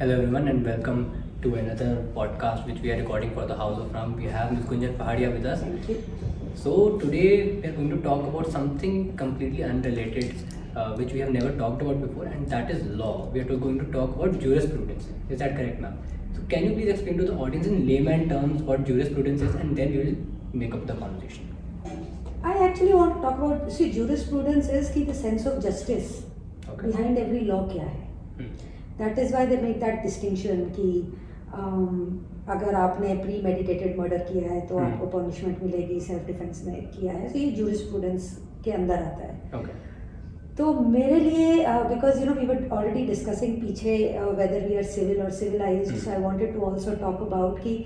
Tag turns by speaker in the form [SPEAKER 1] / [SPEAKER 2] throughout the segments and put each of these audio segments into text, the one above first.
[SPEAKER 1] Hello everyone and welcome to another podcast which we are recording for the House of Ram. We have Ms. Gunjan Pahadia with us.
[SPEAKER 2] Thank you.
[SPEAKER 1] So today we are going to talk about something completely unrelated which we have never talked about before, and that is law. We are going to talk about jurisprudence. Is that correct, ma'am? So can you please explain to the audience in layman terms what jurisprudence is, and then we will make up the conversation.
[SPEAKER 2] I actually want to talk about, jurisprudence is कि the sense of justice
[SPEAKER 1] Okay.
[SPEAKER 2] behind every law क्या है. That is why they make that distinction कि अगर आपने premeditated murder किया है तो आपको punishment मिलेगी, self defense में किया है, तो ये jurisprudence के अंदर आता है.
[SPEAKER 1] Okay.
[SPEAKER 2] तो मेरे लिए because we were already discussing पीछे whether we are civil or civilized, so I wanted to also talk about कि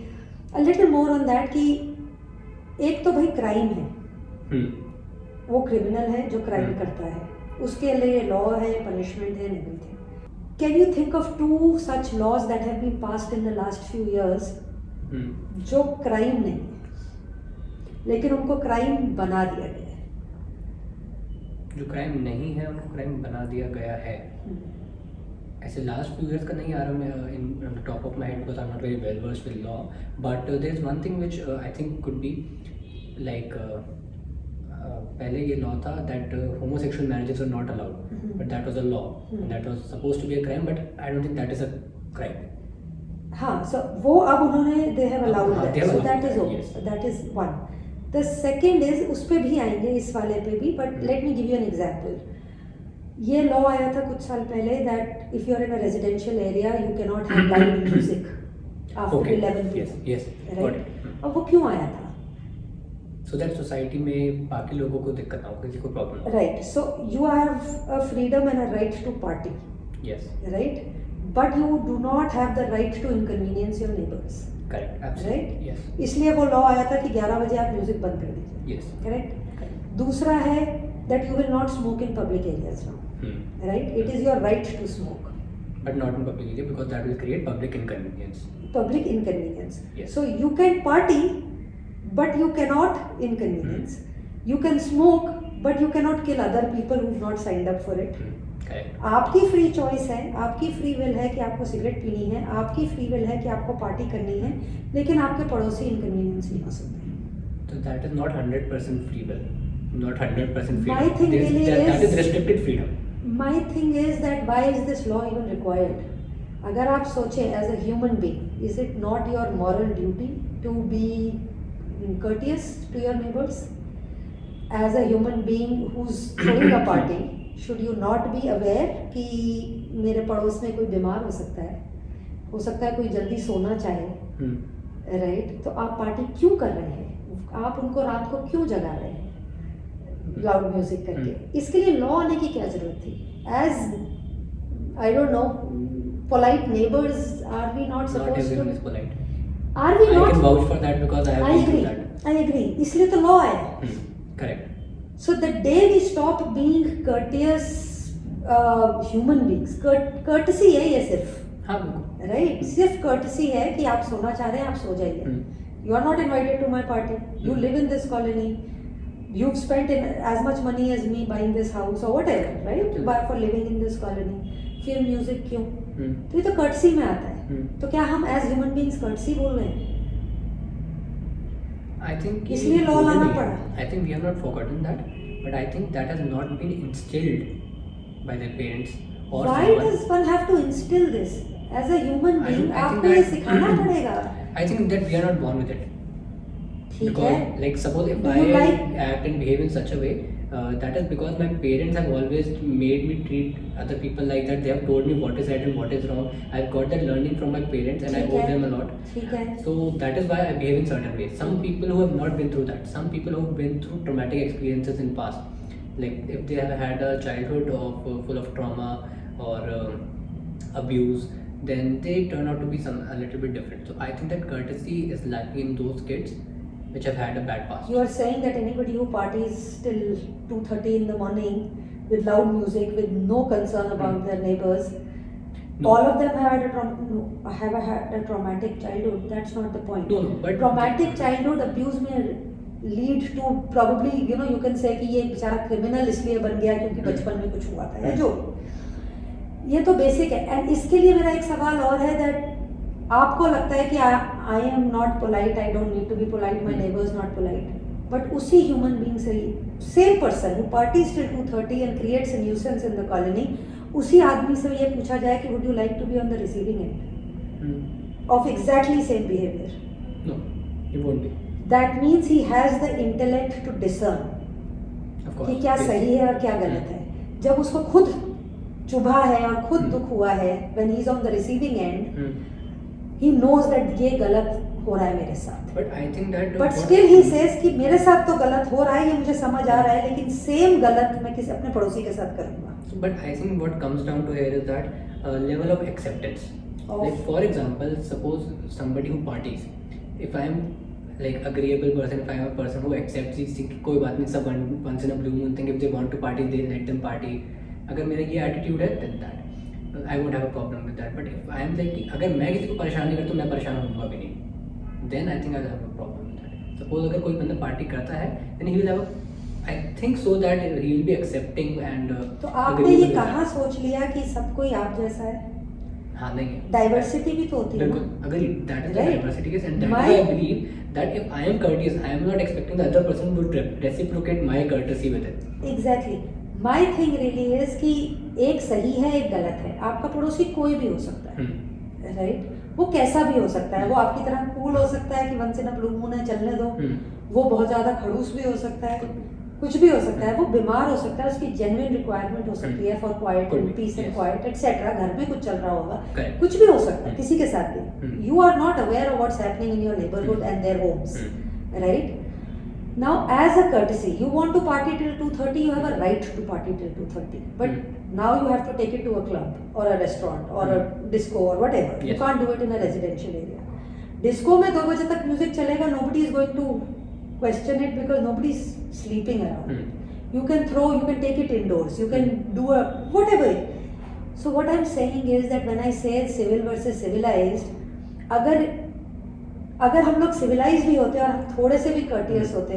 [SPEAKER 2] a little more on that कि एक तो भाई crime है, वो क्रिमिनल है जो क्राइम करता है, उसके लिए लॉ है, पनिशमेंट है, everything. Can you think of two such laws that have been passed in the last few years जो क्राइम नहीं है लेकिन उनको क्राइम बना दिया गया है?
[SPEAKER 1] जो क्राइम नहीं है उनको क्राइम बना दिया गया है. ऐसे लास्ट फ्यू इयर्स का नहीं आ रहा मैं in top of my head because I am not very well versed with law, but there is one thing which I think could be like पहले ये लॉ था that homosexual marriages were not allowed, but that was a law and that was supposed to be a crime, but I don't think that is a crime.
[SPEAKER 2] हाँ, so वो अब उन्होंने they have allowed that,
[SPEAKER 1] they have
[SPEAKER 2] so
[SPEAKER 1] allowed
[SPEAKER 2] that is
[SPEAKER 1] that,
[SPEAKER 2] okay,
[SPEAKER 1] yes.
[SPEAKER 2] that is one. The second is उस पे भी आएंगे, इस वाले पे भी, but let me give you an example. ये लॉ आया था कुछ साल पहले that if you are in a residential area you cannot have loud music after
[SPEAKER 1] Okay.
[SPEAKER 2] 11
[SPEAKER 1] Yes,
[SPEAKER 2] p.m.
[SPEAKER 1] yes, got
[SPEAKER 2] right?
[SPEAKER 1] it.
[SPEAKER 2] अब वो क्यों आया था?
[SPEAKER 1] So that सोसाइटी में बाकी लोगों को दिक्कत ना हो, किसी को प्रॉब्लम ना हो.
[SPEAKER 2] Right. So you have a freedom and a right to party,
[SPEAKER 1] Yes,
[SPEAKER 2] right? But you do not have the right to inconvenience your neighbors.
[SPEAKER 1] correct, absolutely.
[SPEAKER 2] Right?
[SPEAKER 1] Yes,
[SPEAKER 2] इसलिए वो लॉ आया था कि 11 बजे आप म्यूजिक बंद कर दीजिए.
[SPEAKER 1] yes,
[SPEAKER 2] Correct?
[SPEAKER 1] correct.
[SPEAKER 2] दूसरा है that you will not smoke in public areas now. Right? It is your right to smoke.
[SPEAKER 1] But not in public area because that will create public inconvenience.
[SPEAKER 2] Public inconvenience.
[SPEAKER 1] Yes.
[SPEAKER 2] So you can party, but you cannot inconvenience. You can smoke, but you cannot kill other people who've not signed up for it.
[SPEAKER 1] Correct.
[SPEAKER 2] आपकी free choice है, आपकी free will है कि आपको cigarette पीनी है, आपकी free will है कि आपको पार्टी करनी है, लेकिन आपके पड़ोसी इनकन्वीनियंस नहीं हो सकते.
[SPEAKER 1] So that is not 100% free will, not 100% freedom.
[SPEAKER 2] My thing
[SPEAKER 1] There is-
[SPEAKER 2] really
[SPEAKER 1] that is
[SPEAKER 2] is-
[SPEAKER 1] restricted freedom.
[SPEAKER 2] My thing is that why is this law even required? अगर आप सोचें as a human being, is it not your moral duty to be courteous to your neighbors? As a human being who's throwing a party, should you not be aware कि मेरे पड़ोस में कोई बीमार हो सकता है कोई जल्दी सोना चाहे, राइट? तो आप पार्टी क्यों कर रहे हैं? आप उनको रात को क्यों जगा रहे हैं लाउड म्यूजिक करके? इसके लिए लॉ आने की क्या जरूरत थी? As I don't know, polite neighbors, are we not
[SPEAKER 1] Not
[SPEAKER 2] supposed
[SPEAKER 1] everyone
[SPEAKER 2] to?
[SPEAKER 1] is polite.
[SPEAKER 2] Are we
[SPEAKER 1] I
[SPEAKER 2] not?
[SPEAKER 1] can vouch for that because I have
[SPEAKER 2] I
[SPEAKER 1] been through
[SPEAKER 2] agree.
[SPEAKER 1] that.
[SPEAKER 2] I agree. इसलिए तो law है.
[SPEAKER 1] Correct.
[SPEAKER 2] So the day we stop being courteous human beings, courtesy है ये सिर्फ,
[SPEAKER 1] हाँ बिल्कुल.
[SPEAKER 2] right? सिर्फ courtesy है कि आप सोना चाह रहे हैं, आप सो जाइए. You are not invited to my party. You live in this colony. You've spent as much money as me buying this house or whatever, right? For living in this colony. फिर म्यूजिक क्यों? तो ये तो courtesy में आता है. तो क्या हम as human beings courtesy बोल रहे हैं?
[SPEAKER 1] I think
[SPEAKER 2] इसलिए law लाना पड़ा.
[SPEAKER 1] I think we have not forgotten that, but I think that has not been instilled by their parents or
[SPEAKER 2] Why
[SPEAKER 1] someone.
[SPEAKER 2] does one have to instill this? As a human
[SPEAKER 1] I
[SPEAKER 2] being,
[SPEAKER 1] think
[SPEAKER 2] आपको ये
[SPEAKER 1] that-
[SPEAKER 2] सिखाना पड़ेगा.
[SPEAKER 1] I think that we are not born with it.
[SPEAKER 2] ठीक
[SPEAKER 1] Because
[SPEAKER 2] है.
[SPEAKER 1] like suppose if
[SPEAKER 2] Do
[SPEAKER 1] I
[SPEAKER 2] you like-
[SPEAKER 1] act and behave in such a way, that is because my parents have always made me treat other people like that. They have told me what is right and what is wrong. I've got that learning from my parents and I
[SPEAKER 2] ठीक
[SPEAKER 1] owe
[SPEAKER 2] है.
[SPEAKER 1] them a lot.
[SPEAKER 2] ठीक है.
[SPEAKER 1] So that is why I behave in certain ways. Some people who have not been through that, some people who have been through traumatic experiences in past, like if they have had a childhood of full of trauma or abuse, then they turn out to be a little bit different. So I think that courtesy is lacking in those kids which have had a bad past.
[SPEAKER 2] You are saying that anybody who parties till 2:30 in the morning with loud music, with no concern about their neighbors,
[SPEAKER 1] No.
[SPEAKER 2] all of them have had a traumatic childhood. That's not the point.
[SPEAKER 1] No, but
[SPEAKER 2] Traumatic childhood abuse may lead to probably you can say कि ये बेचारा criminal इसलिए बन गया क्योंकि बचपन में कुछ हुआ था या जो. ये तो बेसिक है। एंड इसके लिए मेरा एक सवाल और है दैट आपको लगता है कि I am not polite, I don't need to be polite, my neighbours not polite, but उसी ह्यूमन बीइंग से same person who parties till 2:30 and creates a nuisance in the colony, उसी आदमी से ये पूछा जाए कि would you like to be on the receiving end of exactly same behaviour?
[SPEAKER 1] No, it won't be.
[SPEAKER 2] That means he has the intellect to discern
[SPEAKER 1] Of course.
[SPEAKER 2] कि क्या
[SPEAKER 1] Yes.
[SPEAKER 2] सही है और क्या गलत है। जब उसको खुद चुभा है और खुद दुख हुआ है, when he is on the receiving end, he knows that ये गलत हो रहा है मेरे साथ,
[SPEAKER 1] But I think that.
[SPEAKER 2] but still he says कि मेरे साथ तो गलत हो रहा है, ये मुझे समझ आ रहा है, लेकिन सेम गलत मैं किसी अपने पड़ोसी के साथ करूंगा।
[SPEAKER 1] But I think what comes down to here is that level of acceptance.
[SPEAKER 2] Of-
[SPEAKER 1] Like for example, suppose somebody who parties. If I am like agreeable person, if I am a person who accepts these things, कोई बात नहीं, सब once in a blue moon thing, if they want to party, they let them party. अगर मेरा ये attitude है, then that I won't have a problem with that. But if I am like, अगर मैं किसी को परेशान नहीं करता, तो मैं परेशान होऊंगा भी नहीं. Then I think I'll have a problem with that. Suppose अगर कोई बंदा party करता है, then he will have a, I think so that he will be accepting and.
[SPEAKER 2] तो आपने ये
[SPEAKER 1] agreeable with
[SPEAKER 2] कहाँ
[SPEAKER 1] that.
[SPEAKER 2] सोच लिया कि सब कोई आप जैसा है?
[SPEAKER 1] हाँ नहीं है.
[SPEAKER 2] डाइवर्सिटी भी तो होती है
[SPEAKER 1] बिल्कुल,
[SPEAKER 2] ना।
[SPEAKER 1] अगर that is the
[SPEAKER 2] Right.
[SPEAKER 1] diversity case, and that
[SPEAKER 2] My-
[SPEAKER 1] is why I believe that if I am courteous, I am not expecting the other person would reciprocate my courtesy with it.
[SPEAKER 2] Exactly my thing really is कि एक सही है एक गलत है। आपका पड़ोसी कोई भी हो सकता है, राइट? वो कैसा भी हो सकता है, वो आपकी तरह कूल हो सकता है कि once in a blue moon है चलने दो, वो बहुत ज्यादा खड़ूस भी हो सकता है, कुछ भी हो सकता है, वो बीमार हो सकता है, उसकी जेन्युइन रिक्वायरमेंट हो सकती है for quite
[SPEAKER 1] Could
[SPEAKER 2] and
[SPEAKER 1] be,
[SPEAKER 2] peace and
[SPEAKER 1] yes.
[SPEAKER 2] Quite etcetera, घर में कुछ चल रहा होगा,
[SPEAKER 1] Correct.
[SPEAKER 2] कुछ भी हो सकता है किसी के साथ भी।
[SPEAKER 1] Hmm.
[SPEAKER 2] You are not aware of what's happening in your neighbourhood and their homes, right? Now, as a courtesy, you want to party till 2:30, you have a right to party till 2:30. But now you have to take it to a club or a restaurant or a disco or whatever. You
[SPEAKER 1] Yes.
[SPEAKER 2] can't do it in a residential area. Disco में 2 बजे तक music चलेगा, nobody is going to question it because nobody is sleeping around. You can take it indoors. You can do a whatever. So what I'm saying is that when I say civil versus civilized, अगर हम लोग civilised भी होते और हम थोड़े से भी कर्टियस होते,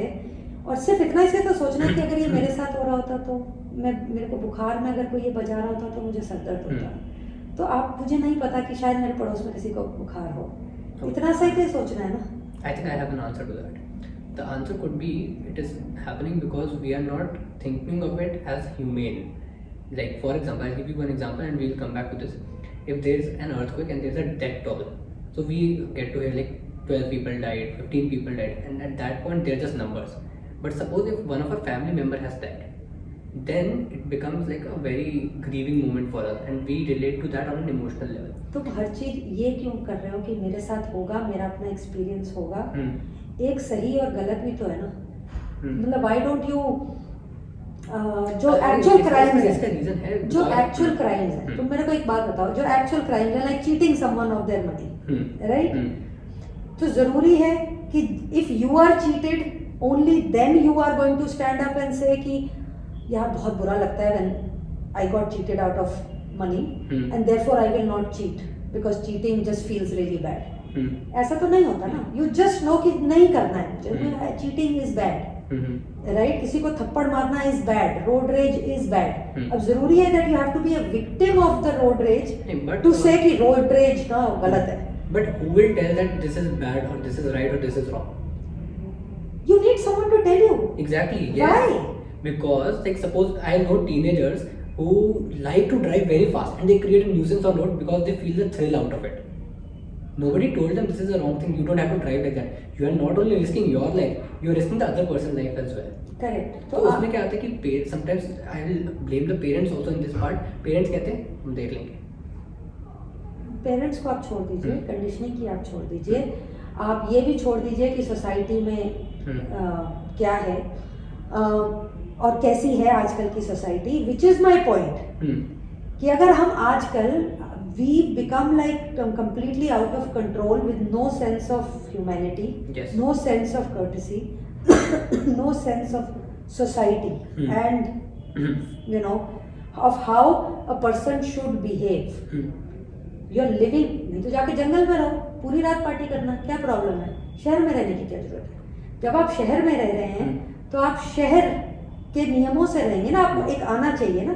[SPEAKER 2] और सिर्फ इतना ही से तो सोचना कि अगर ये मेरे साथ हो रहा होता तो मेरे को बुखार में अगर कोई ये बजा रहा होता तो मुझे सर दर्द होता, तो आप मुझे नहीं पता कि शायद मेरे पड़ोस में किसी को बुखार हो, इतना सा ही सोचना है ना।
[SPEAKER 1] I think I have an answer to that. The answer could be it is happening because we are not thinking of it as humane. Like for example, I'll give you one example and we'll come back to this. If there's an earthquake and there's a death toll, so we get to hear like 12 people died, 15 people died, and at that point they're just numbers. But suppose if one of our family member has died, then it becomes like a very grieving moment for us and we relate to that on an emotional level.
[SPEAKER 2] तुम हर चीज ये क्यों कर रहे हो कि मेरे साथ होगा, मेरा अपना एक्सपीरियंस होगा? एक सही और गलत भी तो है ना। मतलब व्हाई डोंट यू जो एक्चुअल क्राइम्स है, जो एक्चुअल क्राइम्स है, तुम मेरे को एक बात बताओ, जो एक्चुअल क्राइम्स है like cheating someone of their money, right? तो जरूरी है कि if you are cheated only then you are going to stand up and से कि यार बहुत बुरा लगता है when I got cheated out of money and therefore I will not cheat because cheating just feels really bad. ऐसा तो नहीं होता ना। यू जस्ट नो कि नहीं करना है, चीटिंग इज बैड, राइट? किसी को थप्पड़ मारना is bad, road rage is bad. अब जरूरी है that you have to be a victim of the road rage to say कि रोड रेज ना गलत है।
[SPEAKER 1] But who will tell that this is bad or this is right or this is wrong?
[SPEAKER 2] You need someone to tell you.
[SPEAKER 1] Exactly. Yes.
[SPEAKER 2] Why?
[SPEAKER 1] Because like suppose I know teenagers who like to drive very fast and they create a nuisance on road because they feel the thrill out of it. Nobody told them this is the wrong thing. You don't have to drive like that. You are not only risking your life, you are risking the other person's life as well.
[SPEAKER 2] Correct.
[SPEAKER 1] तो उसमें क्या आता है कि sometimes I will blame the parents also in this part. Parents कहते हैं हम देख लेंगे।
[SPEAKER 2] पेरेंट्स को आप छोड़ दीजिए, कंडीशनिंग की आप छोड़ दीजिए, आप ये भी छोड़ दीजिए कि सोसाइटी में क्या है और कैसी है आजकल की society, which is my point कि अगर हम आजकल we become like completely out of control with no sense of humanity, no sense of courtesy, no sense of society and you know of how a person should behave. You are living, नहीं तो जाके जंगल में रहो, पूरी रात party करना, क्या problem है? शहर में रहने की क्या जरूरत है? जब आप शहर में रह रहे हैं तो आप शहर के नियमों से रहेंगे ना, आपको एक आना चाहिए ना।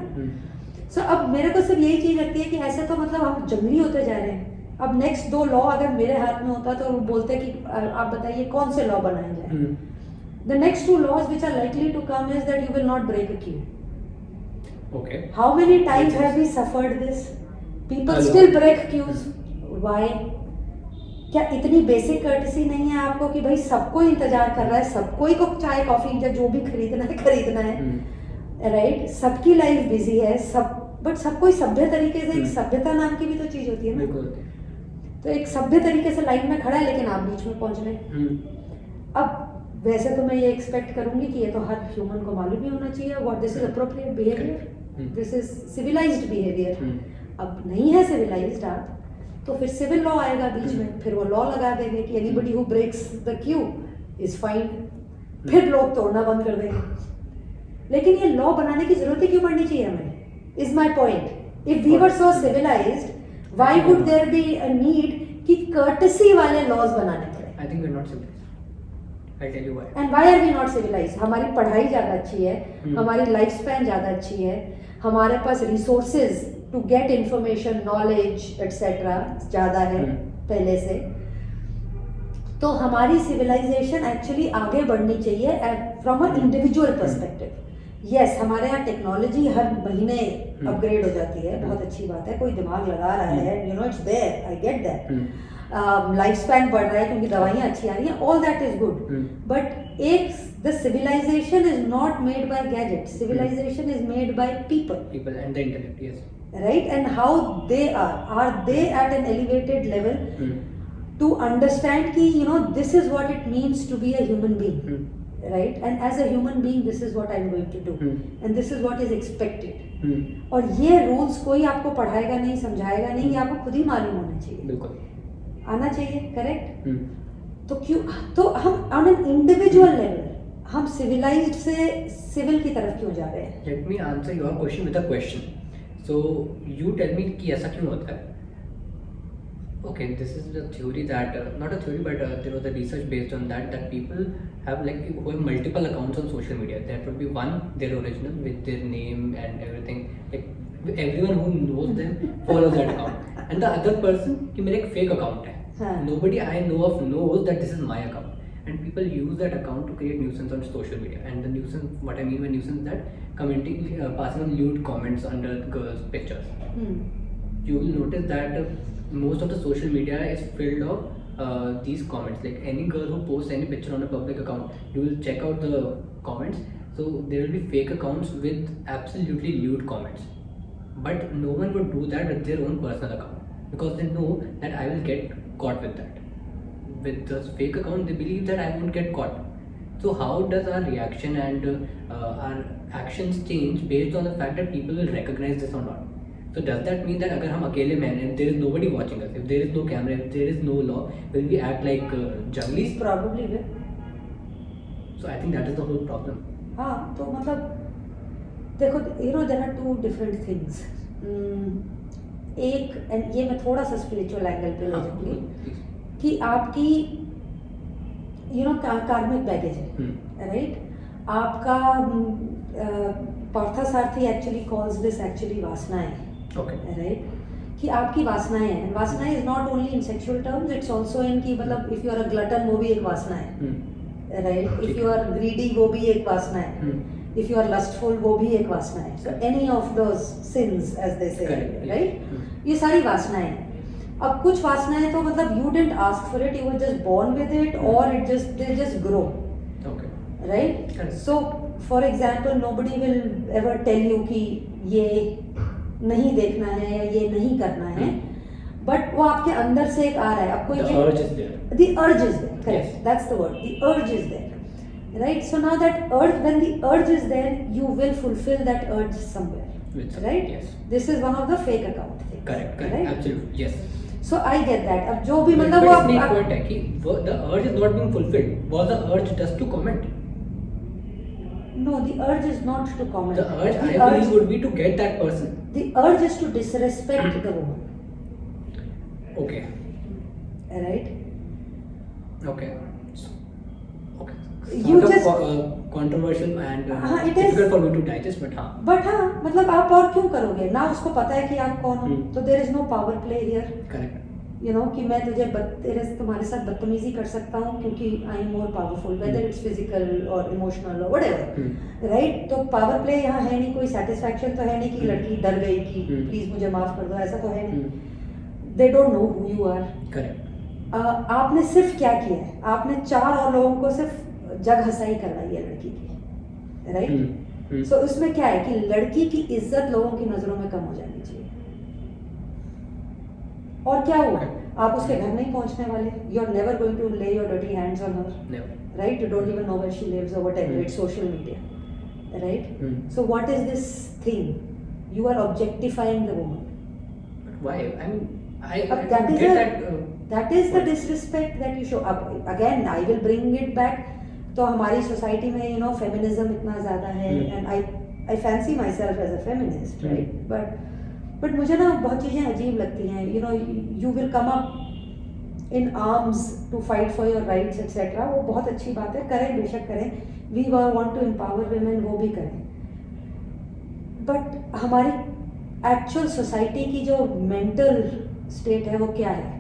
[SPEAKER 2] सो अब मेरे को सिर्फ यही चीज लगती है कि ऐसे तो मतलब हम जंगली होते जा रहे हैं। अब नेक्स्ट 2 लॉ अगर मेरे हाथ में होता तो वो बोलते कि आप बताइए कौन से लॉ बनाए जाए। The next 2 laws which are likely to come is that you will not break a queue.
[SPEAKER 1] Okay.
[SPEAKER 2] How many times have we suffered this? People
[SPEAKER 1] A lot.
[SPEAKER 2] still break queues. Why? क्या इतनी basic courtesy नहीं है आपको कि भाई सबको इंतजार कर रहा है, सबको ही को चाय कॉफी या जो भी खरीदना है, राइट? सबकी लाइफ बिजी है, सब बट सबको ही सभ्य तरीके से, एक सभ्यता नाम की भी तो चीज होती है ना।
[SPEAKER 1] बिल्कुल।
[SPEAKER 2] तो एक सभ्य तरीके से लाइन में खड़ा है लेकिन आप बीच में पहुंच गए। अब वैसे तो मैं ये एक्सपेक्ट करूंगी कि ये तो हर ह्यूमन को मालूम ही होना चाहिए what this is appropriate behaviour, this is civilised behaviour. अब नहीं है सिविलाइज्ड आप तो फिर सिविल लॉ आएगा बीच में, फिर वो लॉ लगा देंगे कि anybody who breaks the queue is fined, फिर लोग तोड़ना बंद कर देंगे। लेकिन ये लॉ बनाने की जरूरत ही क्यों पड़नी चाहिए हमें, is my point. If we were so civilised why would there be a need कि कर्टसी वाले लॉज बनाने पड़े?
[SPEAKER 1] I think we are not civilised. I'll tell you why.
[SPEAKER 2] And why are we not civilized? हमारी पढ़ाई ज़्यादा अच्छी है, हमारी लाइफ स्पैन ज़्यादा अच्छी है, हमारे पास resources to get information, knowledge etcetera ज़्यादा है पहले से। तो हमारी सिविलाइजेशन एक्चुअली आगे बढ़नी चाहिए from a individual perspective. Yes, हमारे यहाँ टेक्नोलॉजी हर महीने अपग्रेड हो जाती है, बहुत अच्छी बात है, कोई दिमाग लगा रहा है, you know it's there, I get that. Life span बढ़ रहा है क्योंकि दवाइयाँ अच्छी आ रही हैं, all that is good, but एक the civilization is not made by gadget, civilization is made by people
[SPEAKER 1] and the intellect, yes,
[SPEAKER 2] right? And how they are they at an elevated level to understand कि you know this is what it means to be a human being, right? And as a human being this is what I am going to do and this is what is expected. और ये rules कोई आपको पढ़ाएगा नहीं, समझाएगा नहीं, ये आपको खुद ही मालूम होना चाहिए,
[SPEAKER 1] बिल्कुल
[SPEAKER 2] आना चाहिए, करेक्ट? तो क्यों, तो हम ऑन एन इंडिविजुअल लेवल हम सिविलाइज्ड से सिविल की तरफ क्यों जा रहे हैं?
[SPEAKER 1] Let me answer your question with a question. So you tell me कि ऐसा क्यों होता है? Okay, this is the theory that not a theory, but there was a research based on that people have like who have multiple accounts on social media. There would be one their original with their name and everything, like everyone who knows them follows that account, and the other person कि मेरा एक fake account है, nobody I know of knows that this is my account, and people use that account to create nuisance on social media. And the nuisance, what I mean by nuisance, is that commenting, passing on lewd comments under girls' pictures. You will notice that most of the social media is filled of these comments. Like any girl who posts any picture on a public account, you will check out the comments. So there will be fake accounts with absolutely lewd comments. But no one would do that with their own personal account because they know that I will get caught with that. With the fake account, they believe that I won't get caught. So how does our reaction and our actions change based on the fact that people will recognize this or not? So does that mean that अगर हम अकेले में हैं, there is nobody watching us, if there is no camera, if there is no law, will we act like junglies?
[SPEAKER 2] Probably will.
[SPEAKER 1] So I think that is the whole problem.
[SPEAKER 2] हाँ, तो मतलब देखो, you know there are two different things. एक, and ये मैं थोड़ा सा spiritual angle पे ले जाऊंगी कि आपकी you know कार्मिक बैगेज है, राइट? आपका Parthasarathy actually calls this actually वासनाएं, राइट? कि आपकी वासनाएं हैं। वासनाएं is not only in sexual terms, it's also in कि मतलब if you are a glutton वो भी एक वासना है, right? If you are greedy वो भी एक वासना है, इफ यू आर लस्टफुल वो भी एक वासना है। So any of those sins as they say, right? ये सारी वासनाएं हैं। अब कुछ वासनाएं तो मतलब you didn't ask for it, you were just born with it और it just they just grow, right? So for example nobody will ever tell you कि ये नहीं देखना है या ये नहीं करना है, बट वो आपके अंदर से एक आ रहा है, आपको ये the urge is there, correct, that's the word, the urge is there, right? So now that urge, when the urge is there, you will fulfill that urge somewhere, right? Yes, this is one of the fake account things,
[SPEAKER 1] correct, right? Absolutely, yes.
[SPEAKER 2] So I get that. अब जो भी मतलब वो
[SPEAKER 1] आप point है कि the urge is not being fulfilled, was the urge just to comment?
[SPEAKER 2] No, the urge is not to comment.
[SPEAKER 1] The urge, I believe, would be to get that person.
[SPEAKER 2] The urge is to disrespect the woman.
[SPEAKER 1] Okay.
[SPEAKER 2] Right?
[SPEAKER 1] Okay. Okay.
[SPEAKER 2] You
[SPEAKER 1] Sort
[SPEAKER 2] just
[SPEAKER 1] of, controversial and
[SPEAKER 2] हाँ, it is.
[SPEAKER 1] difficult for me to digest, but हाँ.
[SPEAKER 2] But हाँ, मतलब आप और क्यों करोगे ना, उसको पता है कि आप कौन हो, तो there is no power play here,
[SPEAKER 1] Correct.
[SPEAKER 2] You know, कि मैं तुम्हारे साथ बदतमीजी कर सकता हूँ क्योंकि I am more powerful, whether it's physical और इमोशनल और व्हाटएवर, राइट। तो पावर प्ले यहाँ है नहीं, कोई सेटिस्फैक्शन तो है नहीं कि लड़की डर गई कि प्लीज मुझे माफ कर दो, ऐसा तो है नहीं। They don't know who you are.
[SPEAKER 1] Correct.
[SPEAKER 2] आपने सिर्फ क्या किया है, आपने 4 और लोगों को सिर्फ जग हंसाई करवाई है लड़की की, राइट। सो उसमें क्या है कि लड़की की इज्जत लोगों की नजरों में कम हो जानी चाहिए। और क्या हुआ, आप उसके घर नहीं पहुंचने वाले, you are never going to lay your dirty hands on her,
[SPEAKER 1] Never.
[SPEAKER 2] Right. You don't even know where she lives और whatever, it's social media, right. So what is this thing, you are objectifying the woman.
[SPEAKER 1] But why? I mean, I
[SPEAKER 2] that is
[SPEAKER 1] get
[SPEAKER 2] a,
[SPEAKER 1] that.
[SPEAKER 2] that is the disrespect that you show. Up again, I will bring it back. तो हमारी society में you know feminism इतना ज़्यादा है, and I fancy myself as a feminist, right. But मुझे ना बहुत चीज़ें अजीब लगती हैं, you know, you will come up in arms to fight for your rights etcetera, वो बहुत अच्छी बात है, करें, बेशक करें, we want to empower women, वो भी करें। बट हमारी एक्चुअल सोसाइटी की जो मेंटल स्टेट है वो क्या है।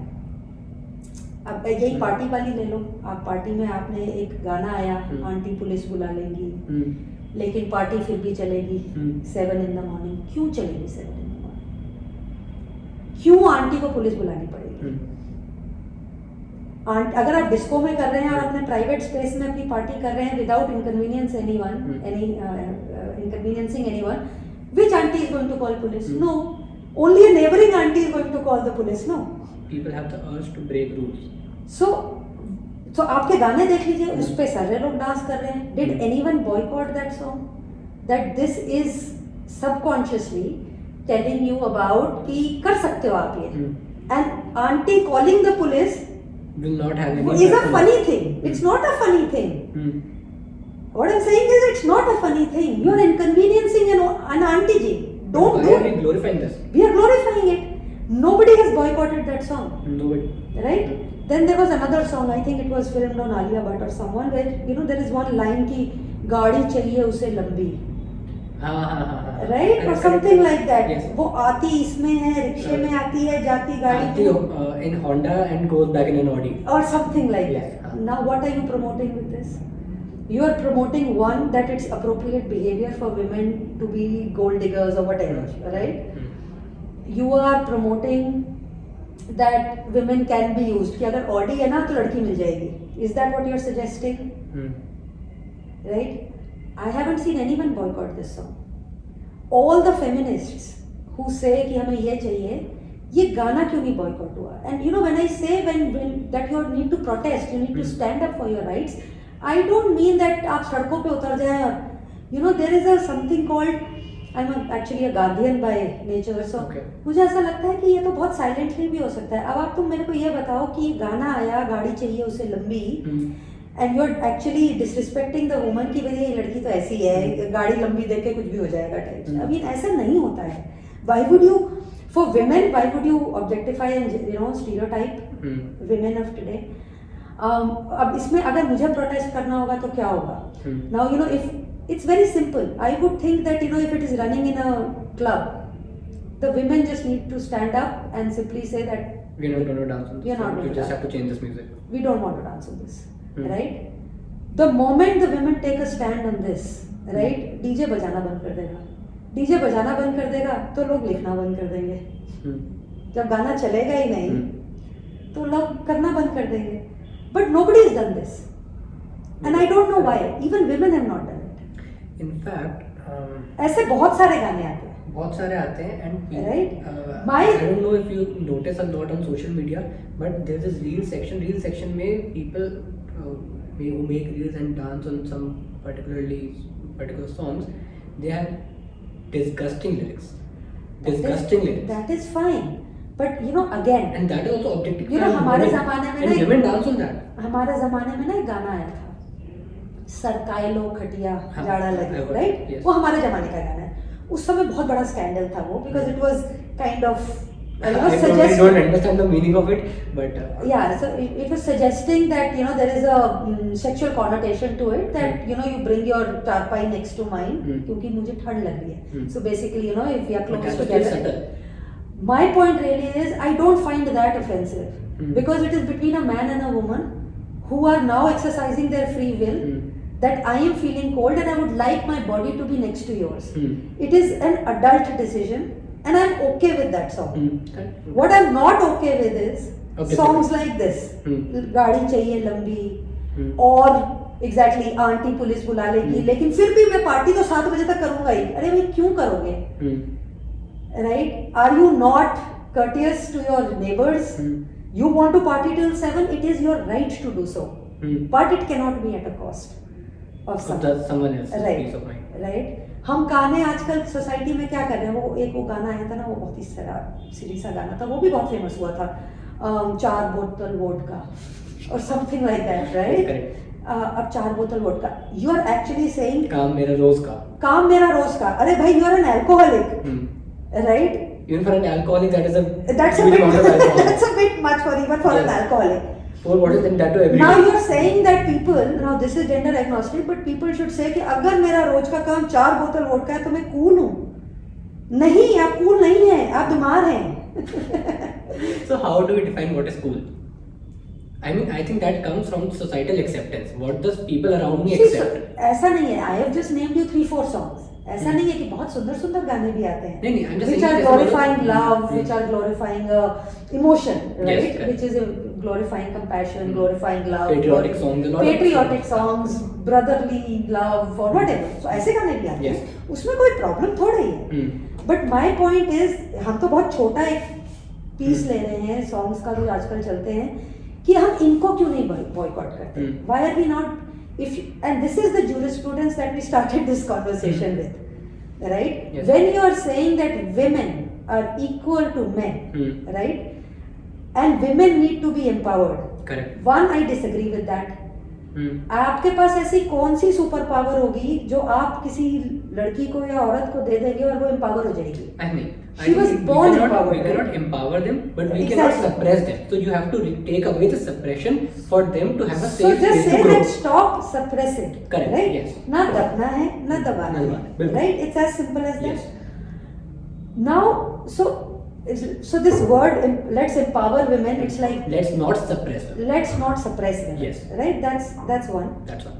[SPEAKER 2] अब यही पार्टी वाली ले लो, आप पार्टी में आपने एक गाना आया, आंटी पुलिस बुला लेंगी, लेकिन पार्टी फिर भी चलेगी 7 in the morning। क्यों चलेगी 7 in the morning? क्यों आंटी को पुलिस बुलानी पड़ेगी? अगर आप डिस्को में कर रहे हैं और अपने प्राइवेट स्पेस में अपनी पार्टी कर रहे हैं without inconvenience anyone, inconveniencing anyone, which auntie is going to call police? No, only a neighboring auntie is going to call the police. No,
[SPEAKER 1] People have the urge to break rules.
[SPEAKER 2] so आपके गाने देख लीजिए, उस पे सारे लोग dance कर रहे हैं। Did anyone boycott that song? That this is subconsciously telling you about कि कर सकते हो आप ये, and auntie calling the police
[SPEAKER 1] Will not have any.
[SPEAKER 2] is a funny thing. It's not a funny thing. What I'm saying is it's not a funny thing. You are inconveniencing an auntie ji. Don't
[SPEAKER 1] Why
[SPEAKER 2] do
[SPEAKER 1] are we
[SPEAKER 2] it.
[SPEAKER 1] glorifying this?
[SPEAKER 2] We are glorifying it. Nobody has boycotted that song,
[SPEAKER 1] Nobody.
[SPEAKER 2] right? Then there was another song, I think it was filmed on Alia Bhatt or someone, where you know there is one line की गाड़ी चाहिए उसे लंबी,
[SPEAKER 1] हाँ.
[SPEAKER 2] right, or something like that.
[SPEAKER 1] Yes.
[SPEAKER 2] वो आती इसमें है, रिक्शे में आती है, जाती गाड़ी में,
[SPEAKER 1] In Honda and goes back in an Audi.
[SPEAKER 2] or something like
[SPEAKER 1] Yes.
[SPEAKER 2] that. Now what are you promoting with this? You are promoting one, that it's appropriate behavior for women to be gold diggers or whatever, right? You are promoting that women can be used, कि अगर Audi है ना तो लड़की मिल जाएगी. Is that what you are suggesting? Right? I haven't seen anyone boycott this song. All the feminists who say कि हमें ये चाहिए, ये गाना क्यों नहीं boycott हुआ? And you know when I say when that you need to protest, you need to stand up for your rights, I don't mean that आप सड़कों पे उतर जाएं और you know there is a something called, I'm actually a Gandhian by nature, so मुझे ऐसा लगता है कि ये तो बहुत साइलेंटली भी हो सकता है। अब आप तुम मेरे को ये बताओ कि गाना आया, गाड़ी चाहिए उसे लंबी, and you are actually disrespecting the woman की वजह ये लड़की तो ऐसी है, गाड़ी लंबी देख के कुछ भी हो जाएगा टाइप। अब ये ऐसा नहीं होता है। Why would you, for women, why would you objectify and you know stereotype women of today? अब इसमें अगर मुझे प्रोटेस्ट करना होगा तो क्या होगा? Now you know if it's very simple. I would think that you know if it is running in a club, the women just need to stand up and simply say that
[SPEAKER 1] we're not going to dance on this.
[SPEAKER 2] We are not going
[SPEAKER 1] You
[SPEAKER 2] to
[SPEAKER 1] just
[SPEAKER 2] dance.
[SPEAKER 1] have to change this music.
[SPEAKER 2] We don't want to dance on this, right? The moment the women take a stand on this, right? DJ बजाना बंद कर देगा. DJ बजाना बंद कर देगा तो लोग लिखना बंद कर देंगे. जब गाना चलेगा ही नहीं तो लोग करना बंद कर देंगे. But nobody has done this, and I don't know why. Even women have not done it.
[SPEAKER 1] In fact,
[SPEAKER 2] ऐसे बहुत सारे गाने आते हैं.
[SPEAKER 1] बहुत सारे आते हैं and
[SPEAKER 2] Right.
[SPEAKER 1] I don't know if you notice a lot on social media, but there's this reel section में people who make reels and dance on some particular songs, they have disgusting lyrics.
[SPEAKER 2] That is fine. But you know again,
[SPEAKER 1] And that is also objective.
[SPEAKER 2] You know हमारे ज़माने में
[SPEAKER 1] and women dance on that.
[SPEAKER 2] हमारे ज़माने में ना एक गाना आया था, सरकाए लो खटिया जाड़ा लगे, राइट? वो हमारे ज़माने का गाना है. उस समय बहुत बड़ा स्कैंडल था वो, because it was kind of was
[SPEAKER 1] I totally
[SPEAKER 2] suggesting.
[SPEAKER 1] don't understand the meaning of it, but
[SPEAKER 2] Yeah, so it was suggesting that there is a sexual connotation to it, that you bring your tarpai next to mine क्योंकि मुझे ठंड लग रही है. So basically, if we are
[SPEAKER 1] but
[SPEAKER 2] close
[SPEAKER 1] that's still
[SPEAKER 2] together.
[SPEAKER 1] subtle.
[SPEAKER 2] My point really is, I don't find that offensive because it is between a man and a woman who are now exercising their free will. That I am feeling cold and I would like my body to be next to yours. It is an adult decision and I'm okay with that song.
[SPEAKER 1] Correct.
[SPEAKER 2] What I'm not okay with is
[SPEAKER 1] Okay,
[SPEAKER 2] songs
[SPEAKER 1] okay.
[SPEAKER 2] like this. गाड़ी चाहिए लंबी और exactly aunty police बुला लेगी, लेकिन फिर भी मैं पार्टी तो 7 बजे तक करूंगा ही. अरे भाई क्यों करोगे? Right? Are you not courteous to your neighbors? You want to party till 7, it is your right to do so. But it cannot be at a cost of
[SPEAKER 1] someone else's
[SPEAKER 2] Right.
[SPEAKER 1] peace of mind.
[SPEAKER 2] Right? हम गाने आजकल society में क्या कर रहे हैं, वो गाना आया था ना, वो बहुत ही सीरियस सा गाना था, वो भी बहुत फेमस हुआ था, 4 बोतल वोडका और समथिंग लाइक दैट, राइट? अब 4 बोतल vodka, you are actually saying
[SPEAKER 1] काम मेरा रोज का.
[SPEAKER 2] अरे भाई, you are an alcoholic, right?
[SPEAKER 1] Even for an alcoholic, that is a
[SPEAKER 2] That's a
[SPEAKER 1] huge
[SPEAKER 2] bit
[SPEAKER 1] amount of alcohol.
[SPEAKER 2] that's a bit much for even for an
[SPEAKER 1] Yes.
[SPEAKER 2] alcoholic.
[SPEAKER 1] For what is that to every
[SPEAKER 2] Now
[SPEAKER 1] day?
[SPEAKER 2] you are saying that people, now this is gender agnostic, but people should say कि अगर मेरा रोज का काम 4 बोतल vodka है तो मैं कूल हूँ. नहीं, आप कूल नहीं हैं, आप बीमार हैं.
[SPEAKER 1] So how do we define what is cool? I mean, I think that comes from societal acceptance. What does people around me accept?
[SPEAKER 2] ऐसा नहीं है. I have just named you 3-4 songs. ऐसा नहीं है कि बहुत सुंदर सुंदर गाने भी आते हैं.
[SPEAKER 1] नहीं, I'm just
[SPEAKER 2] which
[SPEAKER 1] saying
[SPEAKER 2] are
[SPEAKER 1] that
[SPEAKER 2] glorifying love, which are glorifying emotion, right?
[SPEAKER 1] Yes, correct.
[SPEAKER 2] Which is glorifying compassion, glorifying love,
[SPEAKER 1] Patriotic songs, a lot of
[SPEAKER 2] patriotic songs, brotherly love or whatever. So ऐसे गाने भी आते हैं. उसमें कोई problem थोड़ा ही है. But my point is, हम तो बहुत छोटा एक पीस ले रहे हैं सॉन्ग्स का जो आजकल चलते हैं, कि हम इनको क्यों नहीं बॉयकॉट करते? Why are we not? And this is the jurisprudence that we started this conversation with, right?
[SPEAKER 1] Yes.
[SPEAKER 2] When you are saying that women are equal to men, right? And women need to be empowered.
[SPEAKER 1] Correct.
[SPEAKER 2] One, I disagree with that. आपके पास ऐसी कौन सी super power होगी जो आप किसी लड़की को या औरत को दे देंगे और वो एम्पावर हो जाएगी?
[SPEAKER 1] I mean,
[SPEAKER 2] She was born empowered.
[SPEAKER 1] We cannot empower them, but we
[SPEAKER 2] Exactly.
[SPEAKER 1] cannot suppress them. So you have to take away the suppression for them to have a
[SPEAKER 2] So
[SPEAKER 1] safe
[SPEAKER 2] just
[SPEAKER 1] space
[SPEAKER 2] say
[SPEAKER 1] to grow.
[SPEAKER 2] that stop suppressing.
[SPEAKER 1] Correct,
[SPEAKER 2] Right?
[SPEAKER 1] yes.
[SPEAKER 2] ना दबना है, ना दबाना
[SPEAKER 1] ना
[SPEAKER 2] है.
[SPEAKER 1] दबाना है, बिल्कुल.
[SPEAKER 2] Right? It's as simple as that.
[SPEAKER 1] Yes.
[SPEAKER 2] Now, so this word, let's empower women. It's like
[SPEAKER 1] Let's not suppress them.
[SPEAKER 2] let's not suppress them.
[SPEAKER 1] Yes.
[SPEAKER 2] Right? That's one.
[SPEAKER 1] That's all.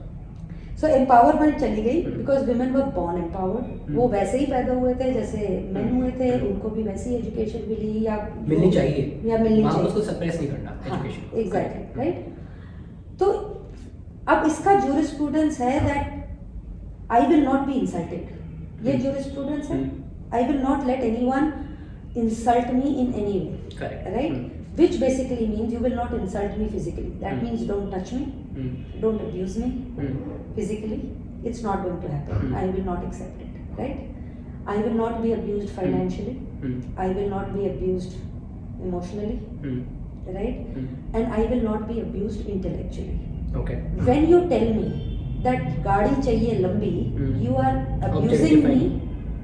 [SPEAKER 2] So empowerment चली गई because women were born empowered. वो वैसे ही पैदा हुए थे जैसे men हुए थे, उनको भी वैसी एजुकेशन मिली या
[SPEAKER 1] मिलनी चाहिए.
[SPEAKER 2] या मिलनी
[SPEAKER 1] वहाँ
[SPEAKER 2] चाहिए.
[SPEAKER 1] उसको suppress नहीं करना education.
[SPEAKER 2] Exactly, right? तो अब इसका jurisprudence है that I will not be insulted. ये jurisprudence है. I will not let anyone insult me in any way.
[SPEAKER 1] Correct.
[SPEAKER 2] Right? Which basically means you will not insult me physically. That means don't touch me, don't abuse me physically. It's not going to happen. I will not accept it. Right? I will not be abused financially. I will not be abused emotionally. Right? And I will not be abused intellectually.
[SPEAKER 1] Okay.
[SPEAKER 2] When you tell me that गाड़ी चाहिए लंबी, you are abusing me